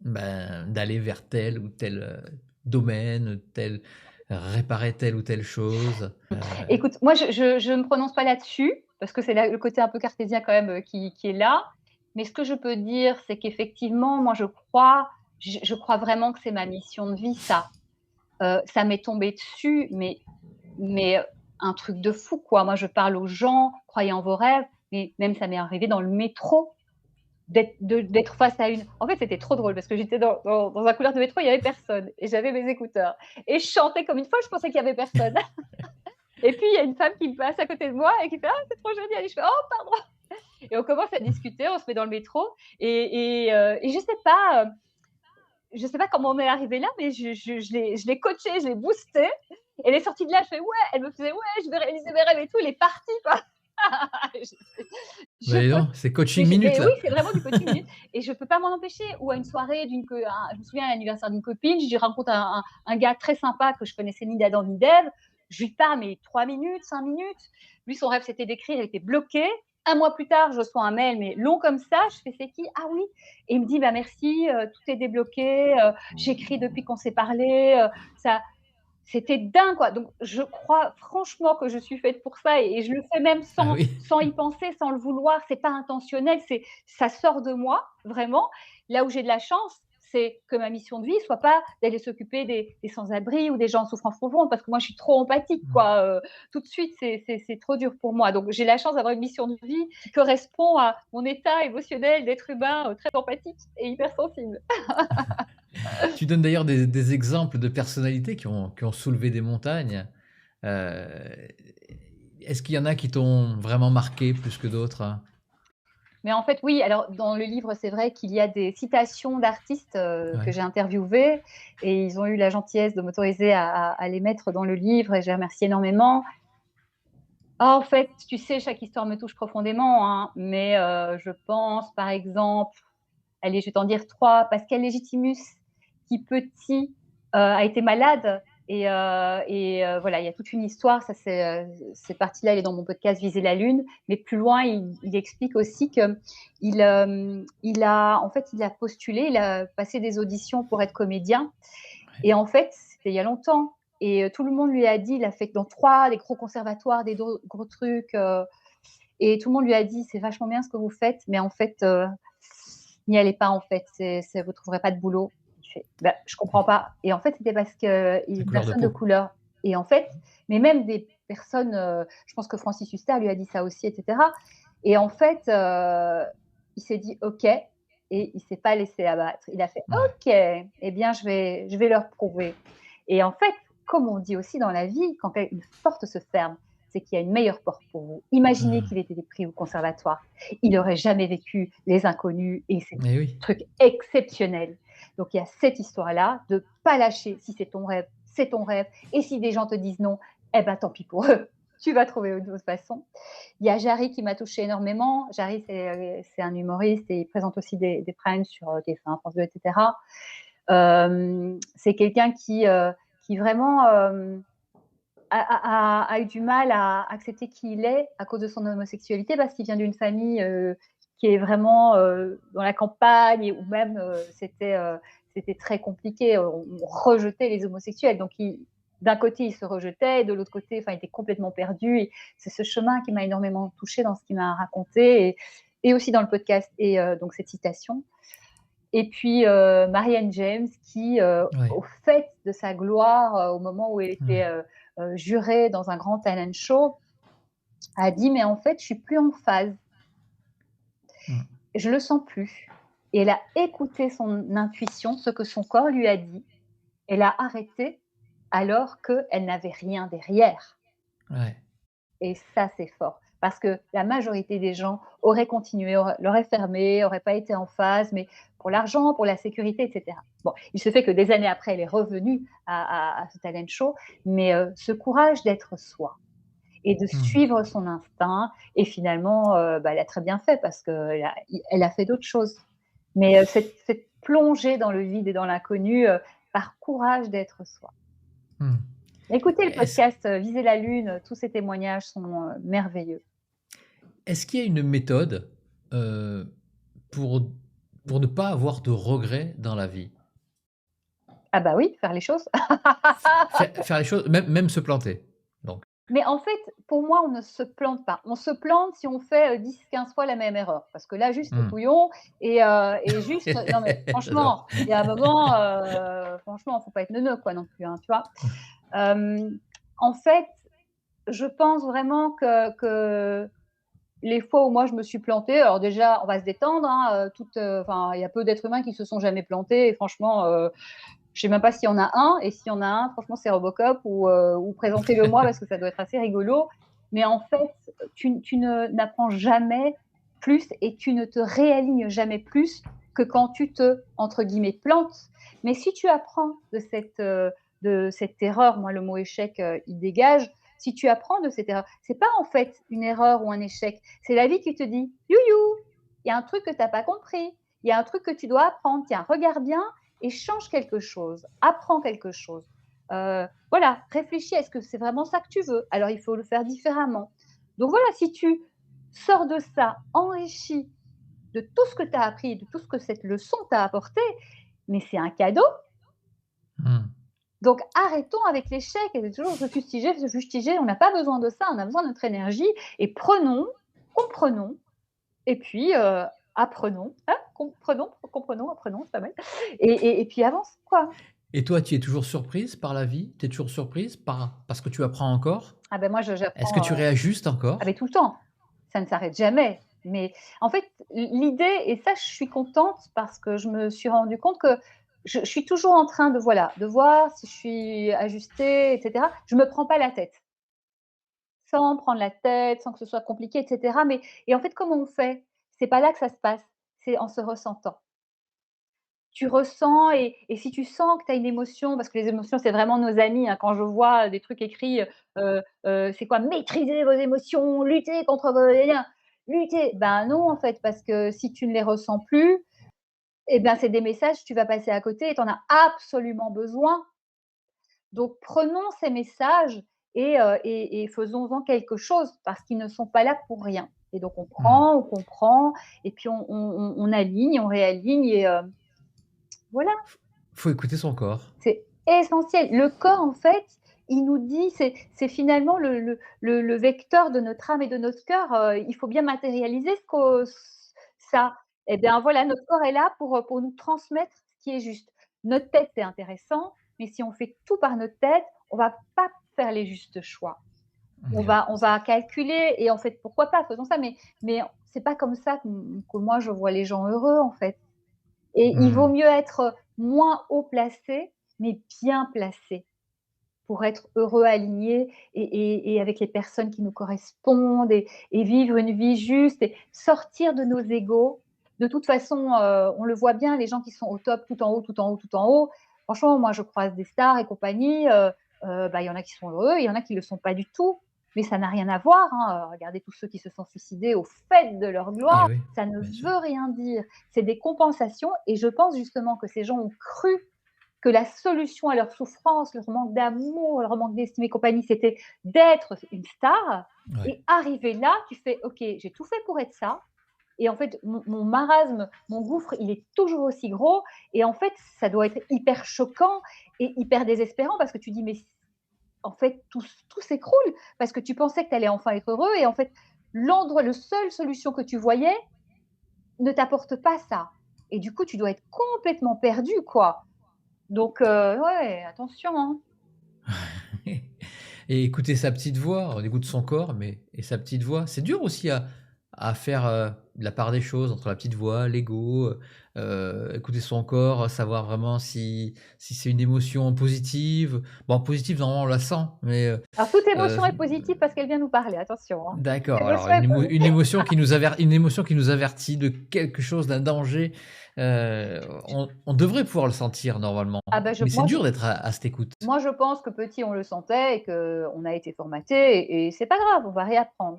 ben, d'aller vers tel ou tel, domaine, réparer telle ou telle chose? Écoute, moi, je ne me prononce pas là-dessus, parce que c'est le côté un peu cartésien quand même qui est là. Mais ce que je peux dire, c'est qu'effectivement, moi, je crois vraiment que c'est ma mission de vie, ça. Ça m'est tombé dessus, mais un truc de fou, quoi. Moi, je parle aux gens, croyez en vos rêves, mais même ça m'est arrivé dans le métro d'être face à une. En fait, c'était trop drôle parce que j'étais dans un couloir de métro, il y avait personne et j'avais mes écouteurs et je chantais comme une folle, je pensais qu'il y avait personne. Et puis il y a une femme qui me passe à côté de moi et qui fait: «Ah, c'est trop génial» et je fais: «Oh pardon» Et on commence à discuter, on se met dans le métro et je sais pas comment on est arrivé là, mais je l'ai coachée, je l'ai boostée. Elle est sortie de là, je fais ouais, elle me faisait ouais, je vais réaliser mes rêves et tout, elle est partie quoi. je Bah, dis peux donc, c'est coaching minute mais oui, là. c'est vraiment du coaching minute et je peux pas m'en empêcher. Ou à une soirée je me souviens à l'anniversaire d'une copine, je rencontre un gars très sympa que je connaissais ni d'Adam ni d'Ève. Je lui parle mais 3 minutes, 5 minutes. Lui, son rêve c'était d'écrire, il était bloqué. Un mois plus tard, je reçois un mail, mais long comme ça. Je fais c'est qui? Ah oui. Et il me dit bah merci, tout est débloqué. J'écris depuis qu'on s'est parlé. Ça, c'était dingue, quoi. Donc, je crois franchement que je suis faite pour ça et je le fais même Ah oui. sans y penser, sans le vouloir. C'est pas intentionnel, ça sort de moi, vraiment. Là où j'ai de la chance, c'est que ma mission de vie soit pas d'aller s'occuper des sans-abri ou des gens en souffrance profonde, parce que moi, je suis trop empathique, quoi. Tout de suite, c'est trop dur pour moi. Donc, j'ai la chance d'avoir une mission de vie qui correspond à mon état émotionnel d'être humain très empathique et hypersensible. Tu donnes d'ailleurs des exemples de personnalités qui ont soulevé des montagnes. Heu, est-ce qu'il y en a qui t'ont vraiment marqué plus que d'autres, hein? Mais en fait, oui, alors dans le livre, c'est vrai qu'il y a des citations d'artistes que Ouais. j'ai interviewés et ils ont eu la gentillesse de m'autoriser à les mettre dans le livre et je les remercie énormément. En fait, tu sais, chaque histoire me touche profondément, hein, mais je pense par exemple, allez, je vais t'en dire 3. Pascal Légitimus, qui petit a été malade voilà, il y a toute une histoire. Ça, cette partie-là, elle est dans mon podcast Viser la Lune. Mais plus loin, il explique aussi que il a, en fait, il a postulé, il a passé des auditions pour être comédien. Et en fait, c'était il y a longtemps. Et tout le monde lui a dit, il a fait dans 3 des gros conservatoires, des gros trucs. Et tout le monde lui a dit, c'est vachement bien ce que vous faites, mais en fait, n'y allez pas en fait, vous trouverez pas de boulot. Je fais, bah, je comprends pas. Et en fait, c'était parce que il est La une couleur de personne de peau. couleur. Et en fait, mais même des personnes, je pense que Francis Huster lui a dit ça aussi, etc. Et en fait, il s'est dit OK et il s'est pas laissé abattre. Il a fait Ouais. OK, eh bien je vais leur prouver. Et en fait, comme on dit aussi dans la vie, quand une porte se ferme, c'est qu'il y a une meilleure porte pour vous. Imaginez Mmh. qu'il était pris au conservatoire. Il n'aurait jamais vécu les inconnus et ces Eh oui. trucs exceptionnels. Donc il y a cette histoire-là de pas lâcher. Si c'est ton rêve, c'est ton rêve. Et si des gens te disent non, eh ben tant pis pour eux. Tu vas trouver une autre façon. Il y a Jarry qui m'a touchée énormément. Jarry, c'est un humoriste et il présente aussi des primes sur TF1, France 2, etc. C'est quelqu'un qui vraiment a eu du mal à accepter qui il est à cause de son homosexualité parce qu'il vient d'une famille qui est vraiment dans la campagne ou même c'était très compliqué. On rejetait les homosexuels. Donc, d'un côté, il se rejetait et de l'autre côté, il était complètement perdu. Et c'est ce chemin qui m'a énormément touchée dans ce qu'il m'a raconté et aussi dans le podcast. Et donc, cette citation. Et puis Marianne James qui, Ouais. au fait de sa gloire, au moment où elle était Ouais. jurée dans un grand talent show, a dit mais en fait je suis plus en phase, Mmh. je le sens plus. Et elle a écouté son intuition, ce que son corps lui a dit. Elle a arrêté alors qu'elle n'avait rien derrière. Ouais. Et ça, c'est fort. Parce que la majorité des gens auraient continué, l'auraient fermé, n'auraient pas été en phase, mais pour l'argent, pour la sécurité, etc. Bon, il se fait que des années après, elle est revenue à ce talent show, mais ce courage d'être soi et de Mmh. suivre son instinct, et finalement, elle a très bien fait parce qu'elle a fait d'autres choses. Mais cette plongée dans le vide et dans l'inconnu, par courage d'être soi. Mmh. Écoutez le Est-ce podcast Viser la Lune, tous ces témoignages sont merveilleux. est-ce qu'il y a une méthode, heu, pour pour ne pas avoir de regrets dans la vie? Ah bah oui, faire les choses. Faire les choses, même se planter, donc? Mais en fait, pour moi, on ne se plante pas. On se plante si on fait 10-15 fois la même erreur. Parce que là, juste, c'est Mmh. couillon et juste, non mais J'adore. franchement, il y a un moment, franchement, faut pas être neuneu quoi non plus, hein, tu vois? Hem, En fait, je pense vraiment que les fois où moi je me suis plantée, alors déjà, on va se détendre, hein, il y a peu d'êtres humains qui se sont jamais plantés et franchement, je sais même pas s'il y en a un, et s'il y en a un, franchement, c'est Robocop ou présentez-le moi parce que ça doit être assez rigolo. Mais en fait, tu n'apprends jamais plus et tu ne te réalignes jamais plus que quand tu te, entre guillemets, plantes. Mais si tu apprends de cette erreur, moi le mot échec, il dégage, si tu apprends de cette erreur, c'est pas en fait une erreur ou un échec, c'est la vie qui te dit: «You, il y a un truc que tu as pas compris, il y a un truc que tu dois apprendre, tiens, regarde bien et change quelque chose, apprends quelque chose». Voilà, réfléchis, est-ce que c'est vraiment ça que tu veux? Alors il faut le faire différemment. Donc voilà, si tu sors de ça enrichi de tout ce que tu as appris, de tout ce que cette leçon t'a apporté, mais c'est un cadeau. Mmh. Donc arrêtons avec l'échec et de toujours se fustiger, on n'a pas besoin de ça, on a besoin de notre énergie et prenons, comprenons et puis, apprenons, hein, comprenons, apprenons, c'est pas mal et puis avance quoi. Et toi, tu es toujours surprise par la vie? Tu es toujours surprise parce que tu apprends encore? Ah ben moi je Est-ce que j'apprends, tu réajustes ah beh, encore? tout le temps, ça ne s'arrête jamais. Mais en fait, l'idée et ça je suis contente parce que je me suis rendu compte que je suis toujours en train de voilà, de voir si je suis ajustée et cetera. Je me prends pas la tête, sans prendre la tête, sans que ce soit compliqué et cetera. Mais et en fait, comment on fait? C'est pas là que ça se passe, c'est en se ressentant. Tu ressens et si tu sens que tu as une émotion, parce que les émotions, c'est vraiment nos amis, hein, quand je vois des trucs écrits, c'est quoi? «Maîtrisez vos émotions, luttez contre vos» lutter. Ben non, en fait, parce que si tu ne les ressens plus, et ben, c'est des messages, tu vas passer à côté et tu en as absolument besoin. Donc prenons ces messages et faisons-en quelque chose parce qu'ils ne sont pas là pour rien. Et donc Mmh. on comprend et puis on aligne, on réaligne et voilà. Faut écouter son corps. C'est essentiel. Le corps, en fait, il nous dit c'est finalement le vecteur de notre âme et de notre cœur, il faut bien matérialiser ce qu'au ça. Et bien, voilà, notre corps est là pour nous transmettre ce qui est juste. Notre tête, c'est intéressant, mais si on fait tout par notre tête, on va pas faire les justes choix. Mmh. On va calculer et en fait, pourquoi pas, faisons ça, mais c'est pas comme ça que moi je vois les gens heureux, en fait. Et il vaut Mmh. mieux être moins haut placé, mais bien placé pour être heureux, aligné et avec les personnes qui nous correspondent et vivre une vie juste et sortir de nos égos. De toute façon, on le voit bien, les gens qui sont au top, tout en haut, tout en haut, tout en haut. Franchement, moi, je croise des stars et compagnie, bah, il y en a qui sont heureux, il y en a qui ne le sont pas du tout. Mais ça n'a rien à voir, hein, regardez tous ceux qui se sont suicidés au fait de leur Eh gloire, oui, ça ne bien sûr. veut rien dire. C'est des compensations et je pense justement que ces gens ont cru que la solution à leur souffrance, leur manque d'amour, leur manque d'estime et compagnie, c'était d'être une star Ouais. et arrivé là, tu fais: «OK, j'ai tout fait pour être ça et en fait mon marasme, mon gouffre, il est toujours aussi gros» et en fait, ça doit être hyper choquant et hyper désespérant parce que tu dis: «Mais en fait, tout s'écroule» parce que tu pensais que tu allais enfin être heureux et en fait, le seule solution que tu voyais ne t'apporte pas ça et du coup, tu dois être complètement perdu, quoi. Donc ouais, attention, hein. Et écouter sa petite voix, on écoute son corps, mais et sa petite voix. C'est dur aussi à faire, la part des choses entre la petite voix, l'ego, écouter son corps, savoir vraiment si c'est une émotion positive. Bon, positive, normalement, on la sent, mais, Alors toute heu, émotion est positive parce qu'elle vient nous parler, attention, hein. Toute d'accord, alors émotion est une positive. émotion qui nous avertit de quelque chose, d'un danger, on devrait pouvoir le sentir normalement, Ah bah, mais c'est dur d'être à cette écoute. moi je pense que petit on le sentait et qu'on a été formaté et c'est pas grave, on va réapprendre.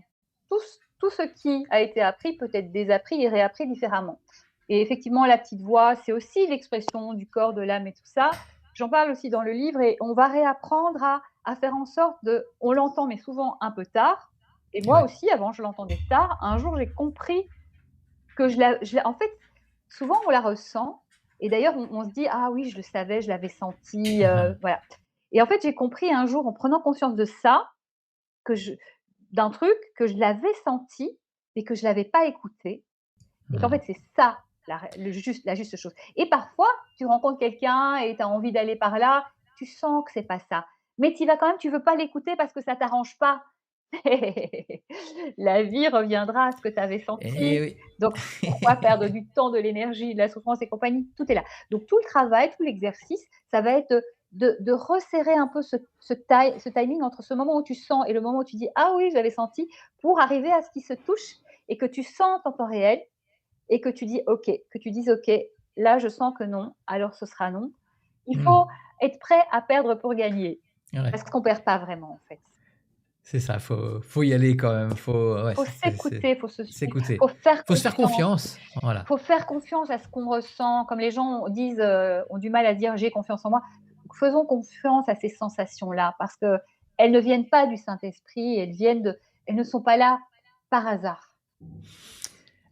Tout ce qui a été appris peut être désappris et réappris différemment. Et effectivement la petite voix, c'est aussi l'expression du corps, de l'âme et tout ça. J'en parle aussi dans le livre et on va réapprendre à faire en sorte de on l'entend mais souvent un peu tard et moi Ouais. aussi avant je l'entendais tard. Un jour j'ai compris que en fait, souvent on la ressent et d'ailleurs on se dit: «Ah oui, je le savais, je l'avais senti», voilà et en fait, j'ai compris un jour en prenant conscience de ça, que je d'un truc que je l'avais senti, mais que je l'avais pas écouté et qu'en Mmh. fait, c'est ça la juste chose et parfois, tu rencontres quelqu'un et tu as envie d'aller par là, tu sens que c'est pas ça, mais tu y vas quand même, tu veux pas l'écouter parce que ça t'arrange pas. La vie reviendra à ce que tu avais Eh senti. oui. Donc, pourquoi perdre du temps, de l'énergie, de la souffrance et compagnie? Tout est là. Donc, tout le travail, tout l'exercice, ça va être de resserrer un peu ce timing entre ce moment où tu sens et le moment où tu dis: «Ah oui, je l'avais senti», pour arriver à ce qui se touche et que tu sentes en temps réel et que tu dis OK, que tu dises: «OK, là je sens que non, alors ce sera non». Il Mmh. faut être prêt à perdre pour gagner, Ouais, parce qu'on perd pas vraiment en fait. c'est ça, faut y aller quand même, faut ouais, Faut c'est s'écouter, faut se suivre, faut s'écouter. faire Faut se faire confiance. confiance, voilà. Faut faire confiance à ce qu'on ressent, comme les gens disent, ont du mal à dire: «J'ai confiance en moi». Faisons confiance à ces sensations-là parce qu'elles ne viennent pas du Saint-Esprit, elles ne sont pas là par hasard.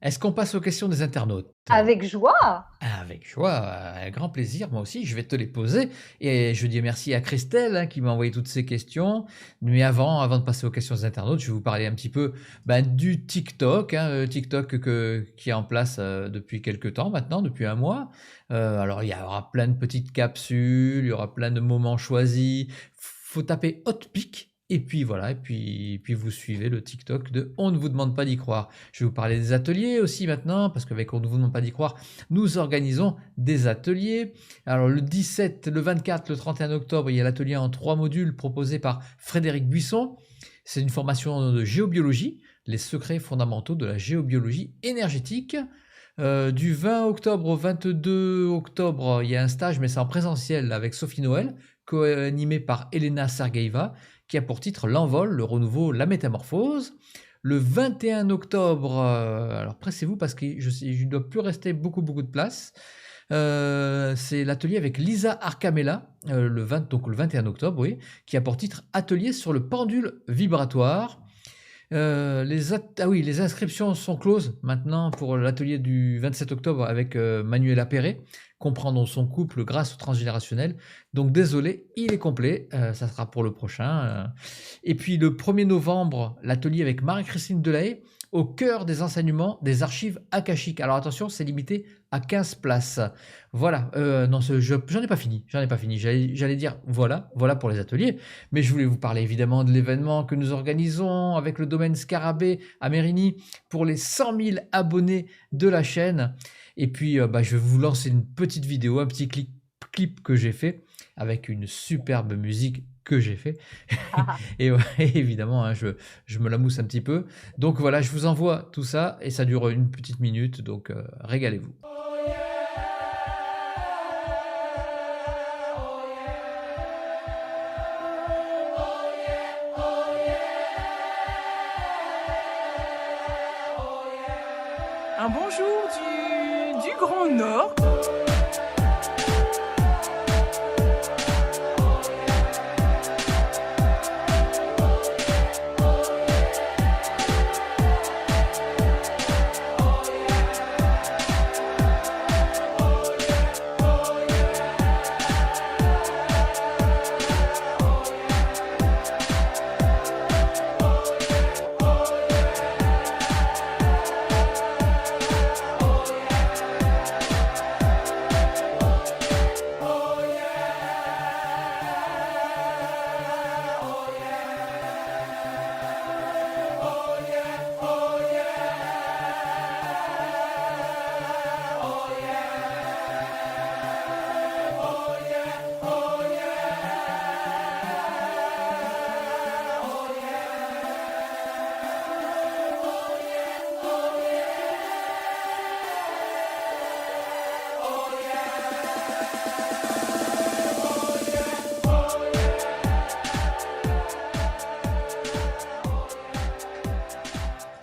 Est-ce qu'on passe aux questions des internautes? Avec joie! Avec joie, avec grand plaisir, moi aussi, je vais te les poser et je dis merci à Christelle, hein, qui m'a envoyé toutes ces questions. Mais avant de passer aux questions des internautes, je vais vous parler un petit peu, du TikTok, hein, TikTok qui est en place, depuis quelque temps maintenant, depuis un mois. Alors il y aura plein de petites capsules, il y aura plein de moments choisis. Faut taper Hot Pic et puis voilà et puis vous suivez le TikTok de On ne vous demande pas d'y croire. Je vais vous parler des ateliers aussi maintenant parce qu'avec On ne vous demande pas d'y croire, nous organisons des ateliers. Alors le 17, le 24, le 31 octobre, il y a l'atelier en 3 modules proposé par Frédéric Buisson. C'est une formation de géobiologie, les secrets fondamentaux de la géobiologie énergétique. Du 20 octobre au 22 octobre, il y a un stage, mais c'est en présentiel avec Sophie Noël, co-animé par Elena Sergeeva, qui a pour titre L'envol, le renouveau, la métamorphose. Le 21 octobre, alors pressez-vous parce que je ne dois plus rester beaucoup de place. C'est l'atelier avec Lisa Arcamella, donc le 21 octobre, oui, qui a pour titre Atelier sur le pendule vibratoire. Les inscriptions sont closes maintenant pour l'atelier du 27 octobre avec Manuela Perret, comprendre son couple grâce au transgénérationnel. Donc désolé, il est complet, ça sera pour le prochain. Et puis le 1er novembre, l'atelier avec Marie-Christine Delahaye, au cœur des enseignements des archives akashiques. Alors attention, c'est limité à 15 places. Voilà, non, j'en ai pas fini, J'allais dire voilà pour les ateliers, mais je voulais vous parler évidemment de l'événement que nous organisons avec le domaine Scarabée à Mérigny pour les 100 000 abonnés de la chaîne. Et puis, je vais vous lancer une petite vidéo, un petit clip que j'ai fait avec une superbe musique que j'ai fait. Et ouais, évidemment, hein, je me la mousse un petit peu. Donc voilà, je vous envoie tout ça et ça dure une petite minute, donc régalez-vous. Un bonjour du Grand Nord.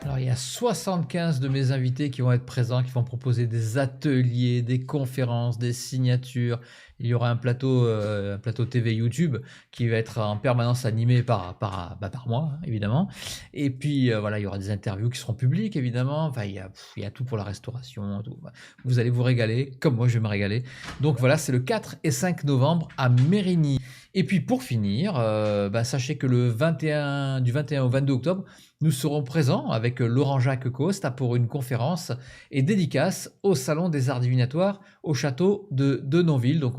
Alors, il y a 75 de mes invités qui vont être présents, qui vont proposer des ateliers, des conférences, des signatures. Il y aura un plateau TV YouTube qui va être en permanence animé par moi, hein, évidemment. Et puis, voilà, il y aura des interviews qui seront publiques, évidemment. Enfin, il y a tout pour la restauration. Tout. Vous allez vous régaler, comme moi, je vais me régaler. Donc, voilà, c'est le 4 et 5 novembre à Mérigny. Et puis, pour finir, sachez que du 21 au 22 octobre, nous serons présents avec Laurent-Jacques Costa pour une conférence et dédicace au Salon des Arts Divinatoires au château de Denonville. Donc,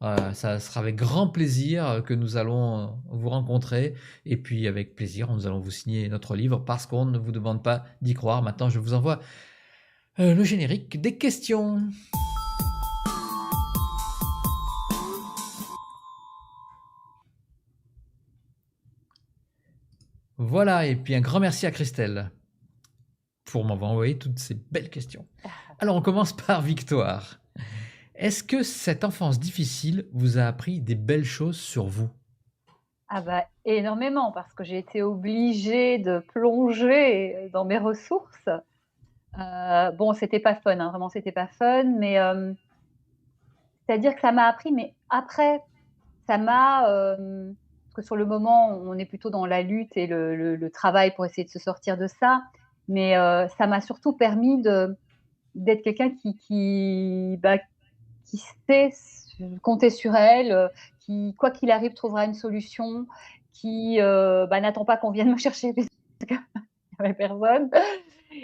ça sera avec grand plaisir que nous allons vous rencontrer. Et puis, avec plaisir, nous allons vous signer notre livre parce qu'on ne vous demande pas d'y croire. Maintenant, je vous envoie le générique des questions. Voilà, et puis un grand merci à Christelle. pour m'avoir envoyé toutes ces belles questions. Alors, on commence par Victoire. Est-ce que cette enfance difficile vous a appris des belles choses sur vous? Ah bah, énormément, parce que j'ai été obligée de plonger dans mes ressources. Bon, c'était pas fun, hein, vraiment, c'était pas fun, mais c'est-à-dire que ça m'a appris, mais après, ça m'a, parce que sur le moment, on est plutôt dans la lutte et le travail pour essayer de se sortir de ça, mais ça m'a surtout permis d'être quelqu'un qui sait compter sur elle, qui, quoi qu'il arrive, trouvera une solution, qui n'attend pas qu'on vienne me chercher parce qu'il n'y avait personne.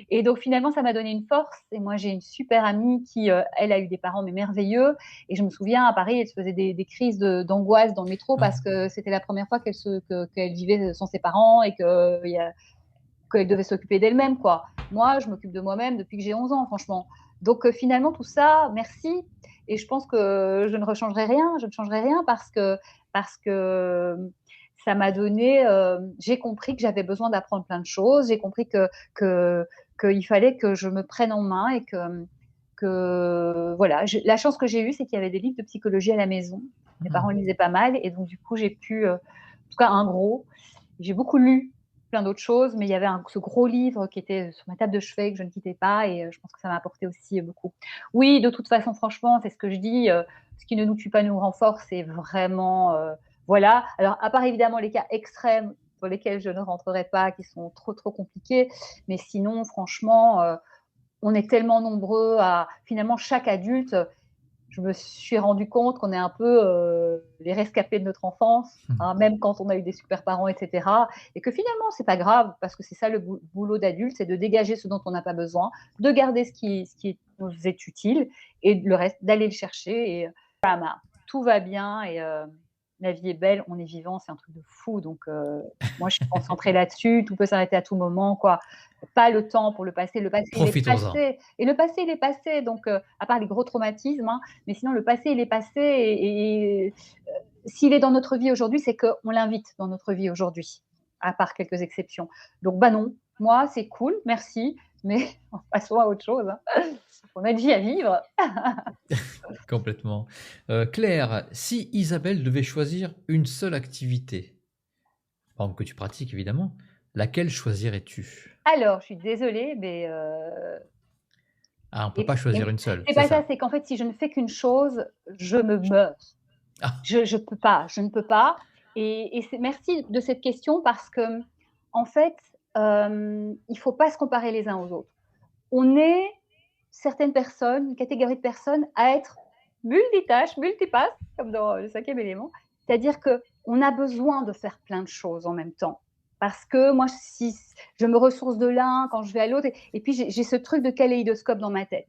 Et donc finalement, ça m'a donné une force. Et moi, j'ai une super amie qui, elle, a eu des parents mais merveilleux. Et je me souviens, à Paris, elle se faisait des crises d'angoisse dans le métro Ah, parce que c'était la première fois qu'elle vivait sans ses parents et qu'elle devait s'occuper d'elle-même, quoi. Moi, je m'occupe de moi-même depuis que j'ai 11 ans, franchement. Donc finalement, tout ça, merci. Et je pense que je ne rechangerai rien, je ne changerai rien parce que ça m'a donné, j'ai compris que j'avais besoin d'apprendre plein de choses, j'ai compris que qu'il fallait que je me prenne en main et que voilà, la chance que j'ai eue, c'est qu'il y avait des livres de psychologie à la maison. Mes parents lisaient pas mal et donc du coup, j'ai pu, en tout cas un gros, j'ai beaucoup lu plein d'autres choses, mais il y avait ce gros livre qui était sur ma table de chevet que je ne quittais pas et je pense que ça m'a apporté aussi beaucoup. Oui, de toute façon, franchement, c'est ce que je dis, ce qui ne nous tue pas nous renforce, c'est vraiment, voilà. Alors, à part évidemment les cas extrêmes pour lesquels je ne rentrerai pas, qui sont trop, trop compliqués, mais sinon, franchement, on est tellement nombreux à, finalement, chaque adulte, je me suis rendu compte qu'on est un peu les rescapés de notre enfance, hein, même quand on a eu des super parents, etc. Et que finalement, c'est pas grave, parce que c'est ça le boulot d'adulte, c'est de dégager ce dont on n'a pas besoin, de garder ce qui nous est utile, et le reste, d'aller le chercher. Et voilà, tout va bien, et la vie est belle, on est vivant, c'est un truc de fou. Donc, moi, je suis concentrée là-dessus, tout peut s'arrêter à tout moment, quoi. Pas le temps pour le passé. Le passé, il est profitons-en. passé. Et le passé, il est passé. Donc, à part les gros traumatismes, hein, mais sinon, le passé, il est passé. Et s'il est dans notre vie aujourd'hui, c'est qu'on l'invite dans notre vie aujourd'hui, à part quelques exceptions. Donc, bah non, moi, c'est cool, merci, mais passons à autre chose, hein. On a une vie à vivre. Complètement. Claire, si Isabelle devait choisir une seule activité, par exemple que tu pratiques évidemment, laquelle choisirais-tu? Alors, je suis désolée, mais Ah, on peut pas choisir une seule, c'est c'est pas ça, ça? c'est qu'en fait, si je ne fais qu'une chose, je me meurs. Ah! Je peux pas, je ne peux pas. Et merci de cette question parce que, en fait, il faut pas se comparer les uns aux autres. On est certaines personnes, une catégorie de personnes à être multitâches, multipass, comme dans le cinquième élément. C'est-à-dire qu'on a besoin de faire plein de choses en même temps. Parce que moi, si je me ressource de l'un quand je vais à l'autre, et puis j'ai ce truc de kaléidoscope dans ma tête.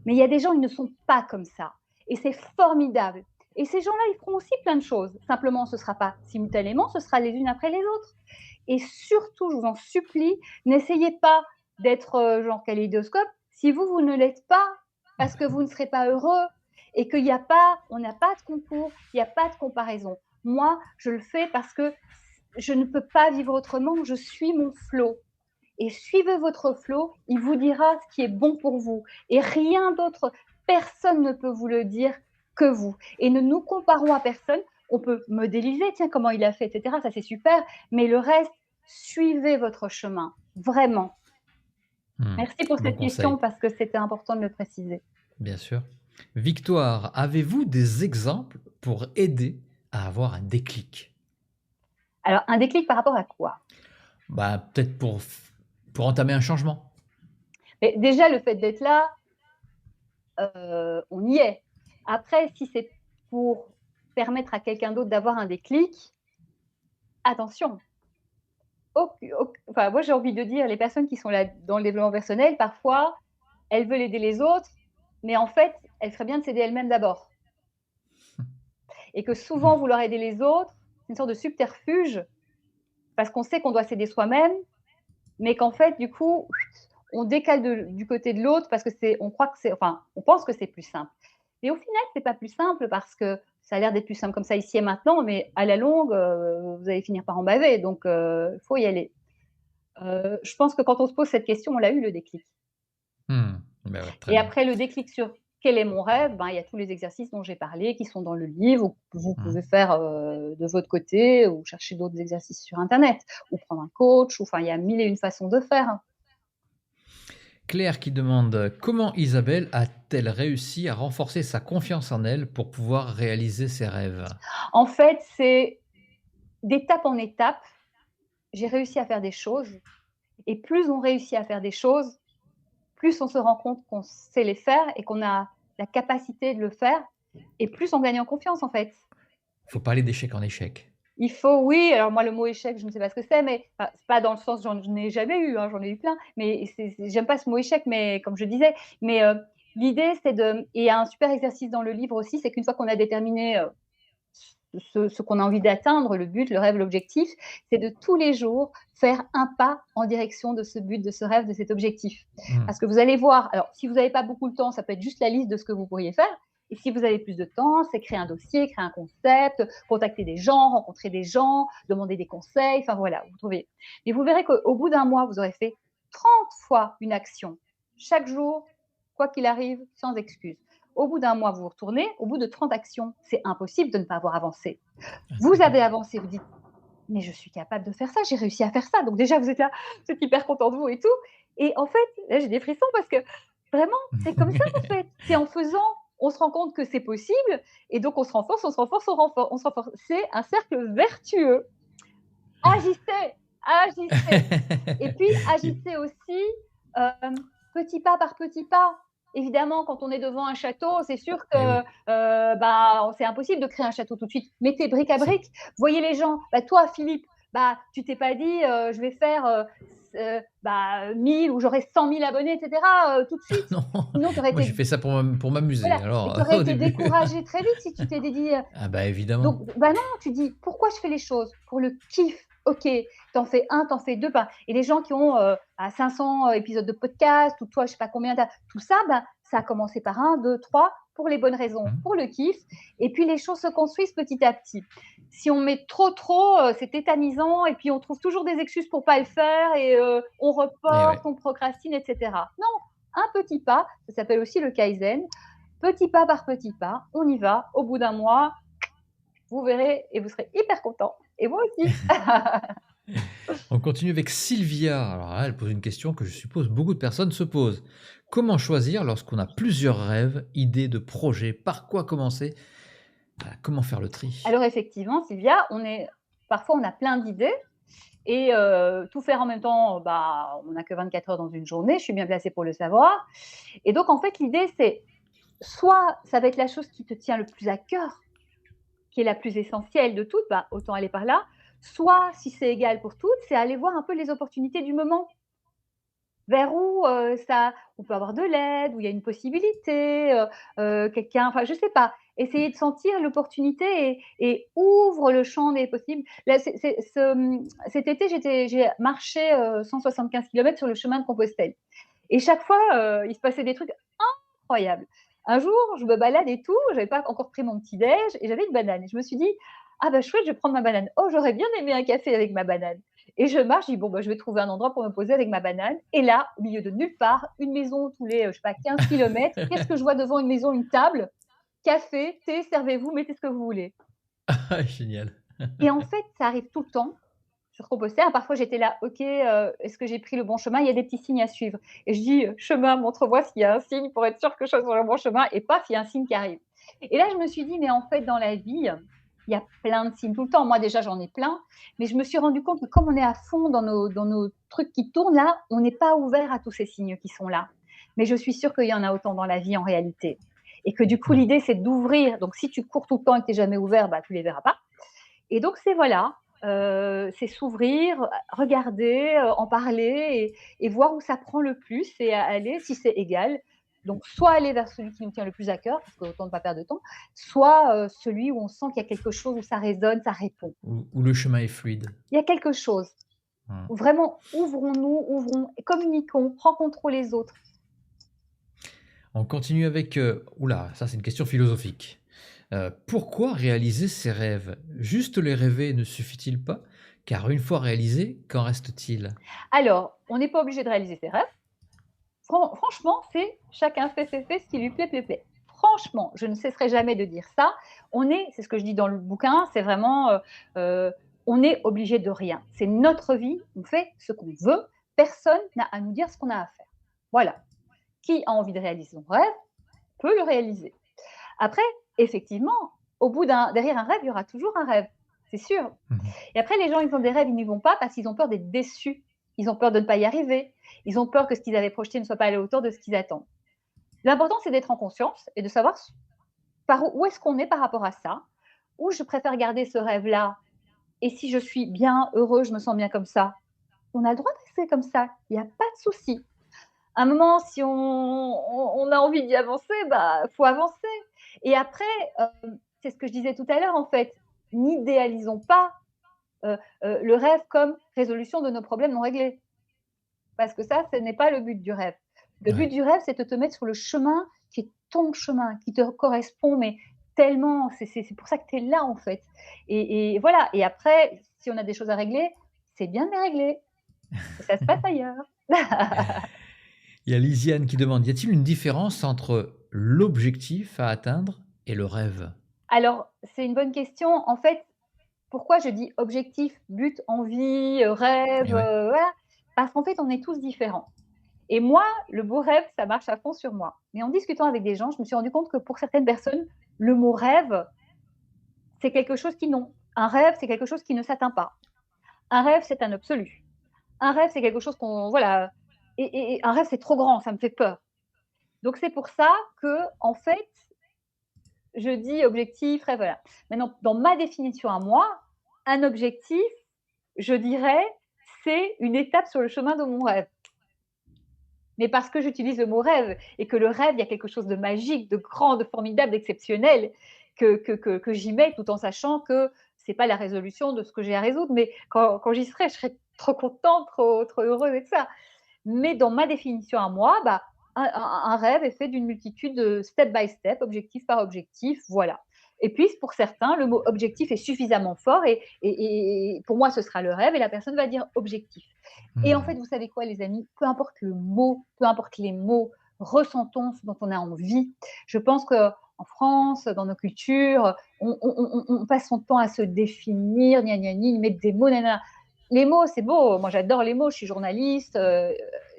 Mais il y a des gens, ils ne sont pas comme ça. Et c'est formidable. Et ces gens-là, ils feront aussi plein de choses. Simplement, ce ne sera pas simultanément, ce sera les unes après les autres. Et surtout, je vous en supplie, n'essayez pas d'être genre kaléidoscope si vous ne l'êtes pas, parce que vous ne serez pas heureux et qu'il n'y a pas, on n'a pas de concours, il n'y a pas de comparaison. Moi, je le fais parce que je ne peux pas vivre autrement, je suis mon flot. Et suivez votre flot, il vous dira ce qui est bon pour vous. Et rien d'autre, personne ne peut vous le dire que vous. Et ne nous comparons à personne. On peut modéliser, tiens, comment il a fait, etc. Ça, c'est super. Mais le reste, suivez votre chemin. Vraiment. Merci pour Bon cette question conseil, parce que c'était important de le préciser. bien sûr. Victoire, avez-vous des exemples pour aider à avoir un déclic? Alors, un déclic par rapport à quoi? Bah, peut-être pour entamer un changement. Mais déjà, le fait d'être là, on y est. Après, si c'est pour permettre à quelqu'un d'autre d'avoir un déclic, attention. Enfin, moi, j'ai envie de dire, les personnes qui sont là dans le développement personnel, parfois, elles veulent aider les autres, mais en fait, elles feraient bien de s'aider elles-mêmes d'abord. Et que souvent, vouloir aider les autres, c'est une sorte de subterfuge, parce qu'on sait qu'on doit s'aider soi-même, mais qu'en fait, du coup, on décale du côté de l'autre parce que on pense que c'est plus simple. Mais au final, c'est pas plus simple parce que ça a l'air d'être plus simple comme ça ici et maintenant, mais à la longue, vous allez finir par en baver. Donc, il faut y aller. Je pense que quand on se pose cette question, on l'a eu le déclic. Hmm. Ben ouais, très Et bien. après le déclic sur quel est mon rêve, ben, il y a tous les exercices dont j'ai parlé qui sont dans le livre ou que vous Hmm. pouvez faire de votre côté ou chercher d'autres exercices sur Internet ou prendre un coach. Enfin, il y a mille et une façons de faire, hein. Claire qui demande comment Isabelle a-t-elle réussi à renforcer sa confiance en elle pour pouvoir réaliser ses rêves? En fait, c'est d'étape en étape, j'ai réussi à faire des choses et plus on réussit à faire des choses, plus on se rend compte qu'on sait les faire et qu'on a la capacité de le faire et plus on gagne en confiance, en fait. Faut pas aller d'échec en échec. Il faut oui, alors moi le mot échec, je ne sais pas ce que c'est, mais enfin, c'est pas dans le sens j'en ai jamais eu, hein, j'en ai eu plein, mais j'aime pas ce mot échec, mais comme je disais, mais l'idée c'est de et il y a un super exercice dans le livre aussi, c'est qu'une fois qu'on a déterminé, ce qu'on a envie d'atteindre, le but, le rêve, l'objectif, c'est de tous les jours faire un pas en direction de ce but, de ce rêve, de cet objectif. Hmm. Parce que vous allez voir, alors si vous n'avez pas beaucoup de temps, ça peut être juste la liste de ce que vous pourriez faire. Et si vous avez plus de temps, c'est créer un dossier, créer un concept, contacter des gens, rencontrer des gens, demander des conseils, enfin voilà, vous trouvez. Et vous verrez qu'au bout d'un mois, vous aurez fait 30 fois une action, chaque jour, quoi qu'il arrive, sans excuse. Au bout d'un mois, vous vous retournez, au bout de 30 actions, c'est impossible de ne pas avoir avancé. Vous avez avancé, vous dites, mais je suis capable de faire ça, j'ai réussi à faire ça. Donc déjà, vous êtes là, vous êtes hyper content de vous et tout. Et en fait, là, j'ai des frissons parce que vraiment, c'est comme ça en fait. C'est en faisant, on se rend compte que c'est possible et donc on se renforce, on se renforce, on se renforce. C'est un cercle vertueux. Agissez, agissez. Et puis, agissez aussi petit pas par petit pas. Évidemment, quand on est devant un château, c'est sûr que Eh oui, bah, c'est impossible de créer un château tout de suite. Mettez brique à c'est brique. Voyez les gens. Bah, toi, Philippe, bah, tu t'es pas dit je vais faire 1000 ou j'aurai 100 000 abonnés, etc. Tout de suite. non, Sinon, tu aurais moi j'ai été, fait ça pour m'amuser voilà, et alors, tu aurais au été début. découragé très vite si tu t'étais dit Ah bah évidemment. donc, bah non, tu dis pourquoi je fais les choses? Pour le kiff. Ok, t'en fais un, t'en fais deux. Bah, et les gens qui ont 500 épisodes de podcast, ou toi, je sais pas combien, tout ça, bah, ça a commencé par un, deux, trois, pour les bonnes raisons, Hmm. pour le kiff. Et puis les choses se construisent petit à petit. Si on met trop, c'est tétanisant, et puis on trouve toujours des excuses pour pas le faire, et on Eh ouais. reporte, on procrastine, etc. Non, un petit pas, ça s'appelle aussi le Kaizen. Petit pas par petit pas, on y va. Au bout d'un mois, vous verrez et vous serez hyper content. Et moi aussi. On continue avec Sylvia. Alors là, elle pose une question que je suppose beaucoup de personnes se posent. Comment choisir lorsqu'on a plusieurs rêves, idées de projets, par quoi commencer? Comment faire le tri? Alors effectivement, Sylvia, parfois on a plein d'idées et tout faire en même temps, bah, on n'a que 24 heures dans une journée, je suis bien placée pour le savoir. Et donc en fait, l'idée c'est soit ça va être la chose qui te tient le plus à cœur, qui est la plus essentielle de toutes, bah, autant aller par là. Soit, si c'est égal pour toutes, c'est aller voir un peu les opportunités du moment. Vers où on peut avoir de l'aide, où il y a une possibilité, quelqu'un, enfin je sais pas. Essayer de sentir l'opportunité et ouvre le champ des possibles. Là, cet été, j'ai marché 175 kilomètres sur le chemin de Compostelle. Et chaque fois, il se passait des trucs incroyables. Un jour, je me balade et tout, j'avais pas encore pris mon petit déj et j'avais une banane. Et je me suis dit, ah bah chouette, je vais prendre ma banane. Oh, j'aurais bien aimé un café avec ma banane. Et je marche, je dis, bon, bah, je vais trouver un endroit pour me poser avec ma banane. Et là, au milieu de nulle part, une maison tous les, je sais pas, 15 kilomètres. Qu'est-ce que je vois devant une maison? Une table, café, thé, servez-vous, mettez ce que vous voulez. Génial. Et en fait, ça arrive tout le temps sur Compostelle. Parfois, j'étais là, ok, est-ce que j'ai pris le bon chemin? Il y a des petits signes à suivre. Et je dis, chemin, montre-moi s'il y a un signe pour être sûr que je suis sur le bon chemin. Et paf, il y a un signe qui arrive. Et là, je me suis dit, mais en fait, dans la vie, il y a plein de signes tout le temps. Moi, déjà, j'en ai plein. Mais je me suis rendu compte que comme on est à fond dans nos trucs qui tournent là, on n'est pas ouvert à tous ces signes qui sont là. Mais je suis sûre qu'il y en a autant dans la vie en réalité. Et que du coup, l'idée, c'est d'ouvrir. Donc, si tu cours tout le temps et que tu n'es jamais ouvert, bah, tu ne les verras pas. Et donc, c'est s'ouvrir, regarder, en parler et voir où ça prend le plus et aller, si c'est égal. Donc, soit aller vers celui qui nous tient le plus à cœur, parce qu'autant ne pas perdre de temps, soit celui où on sent qu'il y a quelque chose, où ça résonne, ça répond. Où le chemin est fluide. Il y a quelque chose. Où vraiment, ouvrons, communiquons, rencontrons les autres. On continue avec... oula, ça c'est une question philosophique. Pourquoi réaliser ses rêves? Juste les rêver ne suffit-il pas? Car une fois réalisés, qu'en reste-t-il? Alors, on n'est pas obligé de réaliser ses rêves. Franchement, c'est chacun fait ce qui lui plaît, plaît, plaît. Franchement, je ne cesserai jamais de dire ça. C'est ce que je dis dans le bouquin, c'est vraiment, on est obligé de rien. C'est notre vie, on fait ce qu'on veut. Personne n'a à nous dire ce qu'on a à faire. Voilà. Qui a envie de réaliser son rêve peut le réaliser. Après, effectivement, derrière un rêve, il y aura toujours un rêve, c'est sûr. Et après, les gens, ils ont des rêves, ils n'y vont pas parce qu'ils ont peur d'être déçus. Ils ont peur de ne pas y arriver. Ils ont peur que ce qu'ils avaient projeté ne soit pas à la hauteur de ce qu'ils attendent. L'important, c'est d'être en conscience et de savoir où est-ce qu'on est par rapport à ça, où je préfère garder ce rêve-là. Et si je suis bien, heureux, je me sens bien comme ça, on a le droit de rester comme ça. Il n'y a pas de souci. À un moment, si on a envie d'y avancer, faut avancer. Et après, c'est ce que je disais tout à l'heure, en fait. N'idéalisons pas le rêve comme résolution de nos problèmes non réglés. Parce que ça, ce n'est pas le but du rêve. Le but du rêve, c'est de te mettre sur le chemin qui est ton chemin, qui te correspond, mais tellement. C'est pour ça que tu es là, en fait. Et voilà. Et après, si on a des choses à régler, c'est bien de les régler. Et ça se passe ailleurs. Il y a Lisiane qui demande, y a-t-il une différence entre l'objectif à atteindre et le rêve? Alors, c'est une bonne question. En fait, pourquoi je dis objectif, but, envie, rêve, voilà. Parce qu'en fait, on est tous différents. Et moi, le beau rêve, ça marche à fond sur moi. Mais en discutant avec des gens, je me suis rendu compte que pour certaines personnes, le mot rêve, c'est quelque chose qui non. Un rêve, c'est quelque chose qui ne s'atteint pas. Un rêve, c'est un absolu. Un rêve, c'est quelque chose qu'on, voilà. Et un rêve, c'est trop grand, ça me fait peur. Donc c'est pour ça que, en fait, je dis objectif, rêve, voilà. Maintenant, dans ma définition à moi, un objectif, je dirais, c'est une étape sur le chemin de mon rêve. Mais parce que j'utilise le mot rêve et que le rêve, il y a quelque chose de magique, de grand, de formidable, d'exceptionnel que j'y mets, tout en sachant que ce n'est pas la résolution de ce que j'ai à résoudre. Mais quand j'y serai, je serai trop contente, trop heureuse et tout ça. Mais dans ma définition à moi, un rêve est fait d'une multitude de step by step, objectif par objectif, voilà. Et puis, pour certains, le mot objectif est suffisamment fort et pour moi, ce sera le rêve et la personne va dire objectif. Et en fait, vous savez quoi, les amis, peu importe le mot, peu importe les mots, ressentons ce dont on a envie. Je pense qu'en France, dans nos cultures, on passe son temps à se définir, gna gna gna, mettre des mots, nanana. Les mots, c'est beau. Moi, j'adore les mots. Je suis journaliste.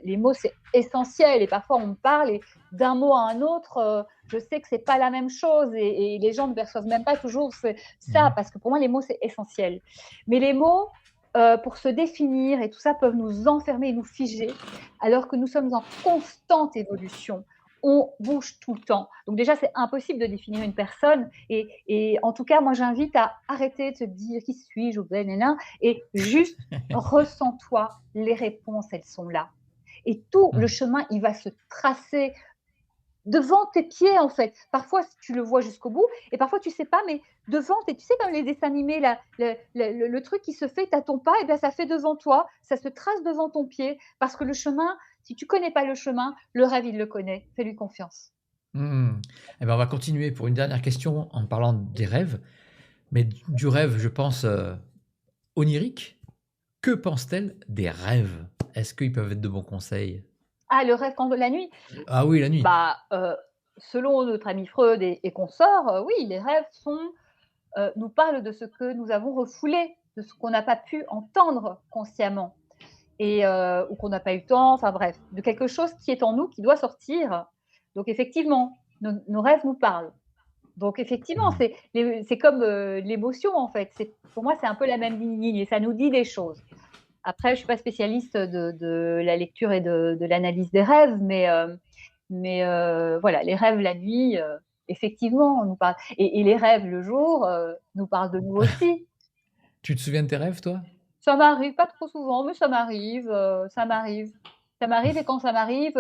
Les mots, c'est essentiel. Et parfois, on me parle et d'un mot à un autre, je sais que c'est pas la même chose et les gens ne perçoivent même pas toujours ça parce que pour moi, les mots, c'est essentiel. Mais les mots, pour se définir et tout ça, peuvent nous enfermer et nous figer, alors que nous sommes en constante évolution. On bouge tout le temps. Donc déjà, c'est impossible de définir une personne. Et en tout cas, moi, j'invite à arrêter de se dire qui suis-je et juste ressens-toi. Les réponses, elles sont là. Et tout le chemin, il va se tracer devant tes pieds, en fait. Parfois, tu le vois jusqu'au bout, et parfois, tu ne sais pas, mais devant, tu sais, comme les dessins animés, là, le truc qui se fait, tu as ton pas, et bien ça fait devant toi, ça se trace devant ton pied, parce que le chemin, si tu ne connais pas le chemin, le rêve, il le connaît. Fais-lui confiance. Eh ben, on va continuer pour une dernière question en parlant des rêves, mais du rêve, je pense, onirique. Que pense-t-elle des rêves? Est-ce qu'ils peuvent être de bons conseils? Ah, le rêve quand la nuit? Ah oui, la nuit. Selon notre ami Freud et consorts, oui, les rêves nous parlent de ce que nous avons refoulé, de ce qu'on n'a pas pu entendre consciemment ou qu'on n'a pas eu le temps, enfin bref, de quelque chose qui est en nous, qui doit sortir. Donc effectivement, nos rêves nous parlent. Donc effectivement, c'est comme l'émotion en fait. Pour moi, c'est un peu la même ligne et ça nous dit des choses. Après, je ne suis pas spécialiste de la lecture et de l'analyse des rêves, mais voilà, les rêves la nuit, effectivement, on nous parle. Et les rêves le jour nous parlent de nous aussi. Tu te souviens de tes rêves, toi? Ça m'arrive, pas trop souvent, mais ça m'arrive, ça m'arrive. Ça m'arrive et quand ça m'arrive,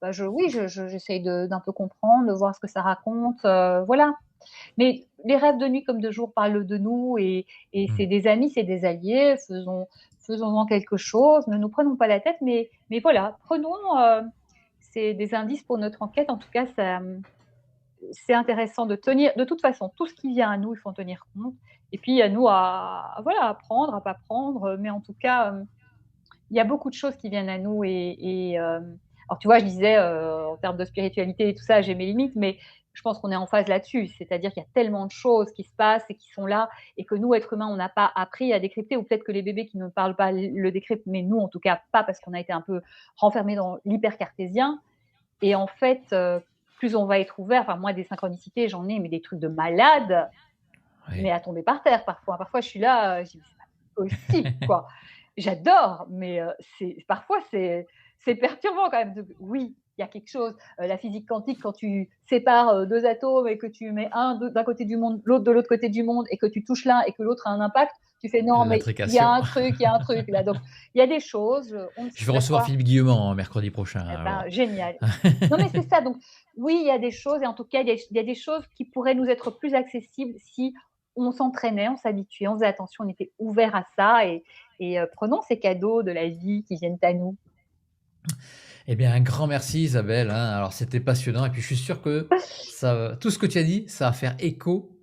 j'essaye d'un peu comprendre, de voir ce que ça raconte, voilà. Mais les rêves de nuit comme de jour parlent de nous et c'est des amis, c'est des alliés, faisons-en quelque chose, ne nous prenons pas la tête, mais voilà, c'est des indices pour notre enquête. En tout cas, c'est intéressant de tenir. De toute façon, tout ce qui vient à nous, il faut en tenir compte. Et puis, à nous voilà, à prendre, à pas prendre. Mais en tout cas, il y a beaucoup de choses qui viennent à nous. Alors, tu vois, je disais, en termes de spiritualité et tout ça, j'ai mes limites, mais je pense qu'on est en phase là-dessus. C'est-à-dire qu'il y a tellement de choses qui se passent et qui sont là, et que nous, êtres humains, on n'a pas appris à décrypter, ou peut-être que les bébés qui ne parlent pas le décryptent, mais nous, en tout cas, pas, parce qu'on a été un peu renfermés dans l'hyper-cartésien. Et en fait, plus on va être ouvert, enfin, moi, des synchronicités, j'en ai, mais des trucs de malade, Oui. mais à tomber par terre parfois. Parfois, je suis là, je dis, c'est pas possible, quoi. J'adore, mais parfois, c'est perturbant quand même. Oui, il y a quelque chose. La physique quantique, quand tu sépares deux atomes et que tu mets un d'un côté du monde, l'autre de l'autre côté du monde, et que tu touches l'un et que l'autre a un impact, tu fais non, mais il y a un truc là. Donc, il y a des choses. On ne sait Je vais pas recevoir quoi. Philippe Guillemont mercredi prochain. Eh Alors. ben, génial. Non, mais c'est ça. Donc, oui, il y a des choses, et en tout cas, il y a des choses qui pourraient nous être plus accessibles si on s'entraînait, on s'habituait, on faisait attention, on était ouvert à ça, et prenons ces cadeaux de la vie qui viennent à nous. Eh bien, un grand merci Isabelle, hein. Alors c'était passionnant et puis je suis sûr que tout ce que tu as dit, ça va faire écho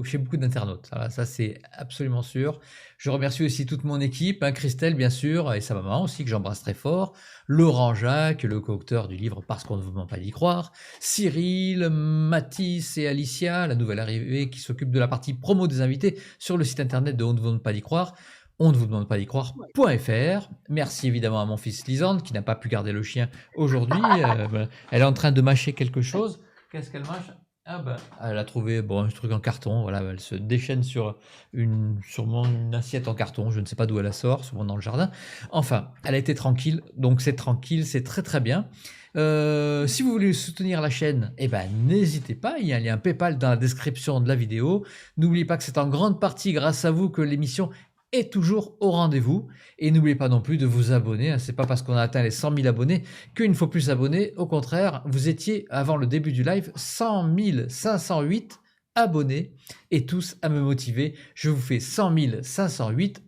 chez beaucoup d'internautes. Ça c'est absolument sûr. Je remercie aussi toute mon équipe, hein, Christelle bien sûr, et sa maman aussi que j'embrasse très fort, Laurent Jacques, le co-auteur du livre Parce qu'on ne vous demande pas d'y croire, Cyril, Mathis et Alicia, la nouvelle arrivée qui s'occupe de la partie promo des invités sur le site internet de On ne vous demande pas d'y croire. On ne vous demande pas d'y croire.fr. Merci évidemment à mon fils Lisande qui n'a pas pu garder le chien aujourd'hui. Elle est en train de mâcher quelque chose. Qu'est-ce qu'elle mâche? Elle a trouvé un truc en carton. Voilà, elle se déchaîne sur une assiette en carton. Je ne sais pas d'où elle la sort, souvent dans le jardin. Enfin, elle a été tranquille. Donc c'est tranquille, c'est très très bien. Si vous voulez soutenir la chaîne, n'hésitez pas, il y a un lien PayPal dans la description de la vidéo. N'oubliez pas que c'est en grande partie grâce à vous que l'émission est toujours au rendez-vous, et n'oubliez pas non plus de vous abonner. C'est pas parce qu'on a atteint les 100 000 abonnés qu'il ne faut plus s'abonner. Au contraire, vous étiez avant le début du live 100 508 abonnés et tous à me motiver. Je vous fais 100 508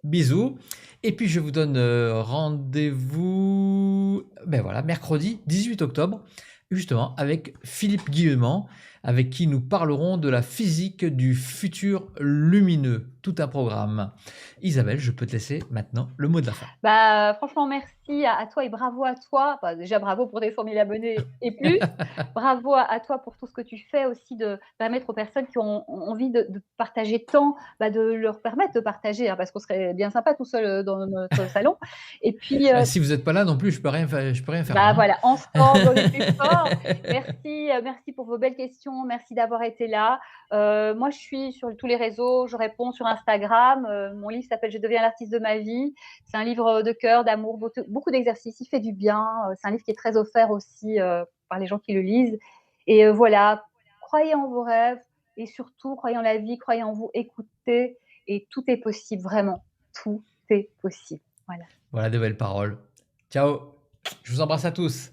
bisous, et puis je vous donne rendez-vous mercredi 18 octobre justement avec Philippe Guillemont, avec qui nous parlerons de la physique du futur lumineux. Tout un programme. Isabelle, je peux te laisser maintenant le mot de la fin. Franchement, merci à toi et bravo à toi. Déjà, bravo pour tes 100 000 abonnés et plus. Bravo à toi pour tout ce que tu fais aussi, de permettre aux personnes qui ont envie de partager tant, de leur permettre de partager, hein, parce qu'on serait bien sympa tout seul dans notre salon. Et puis, si vous n'êtes pas là non plus, je peux rien faire. Voilà, ensemble, on est plus fort. Merci pour vos belles questions. Merci d'avoir été là. Moi, je suis sur tous les réseaux. Je réponds sur Instagram. Mon livre s'appelle « Je deviens l'artiste de ma vie ». C'est un livre de cœur, d'amour, beaucoup d'exercices. Il fait du bien. C'est un livre qui est très offert aussi par les gens qui le lisent. Et voilà, croyez en vos rêves, et surtout, croyez en la vie, croyez en vous, écoutez, et tout est possible, vraiment. Tout est possible. Voilà. Voilà de belles paroles. Ciao. Je vous embrasse à tous.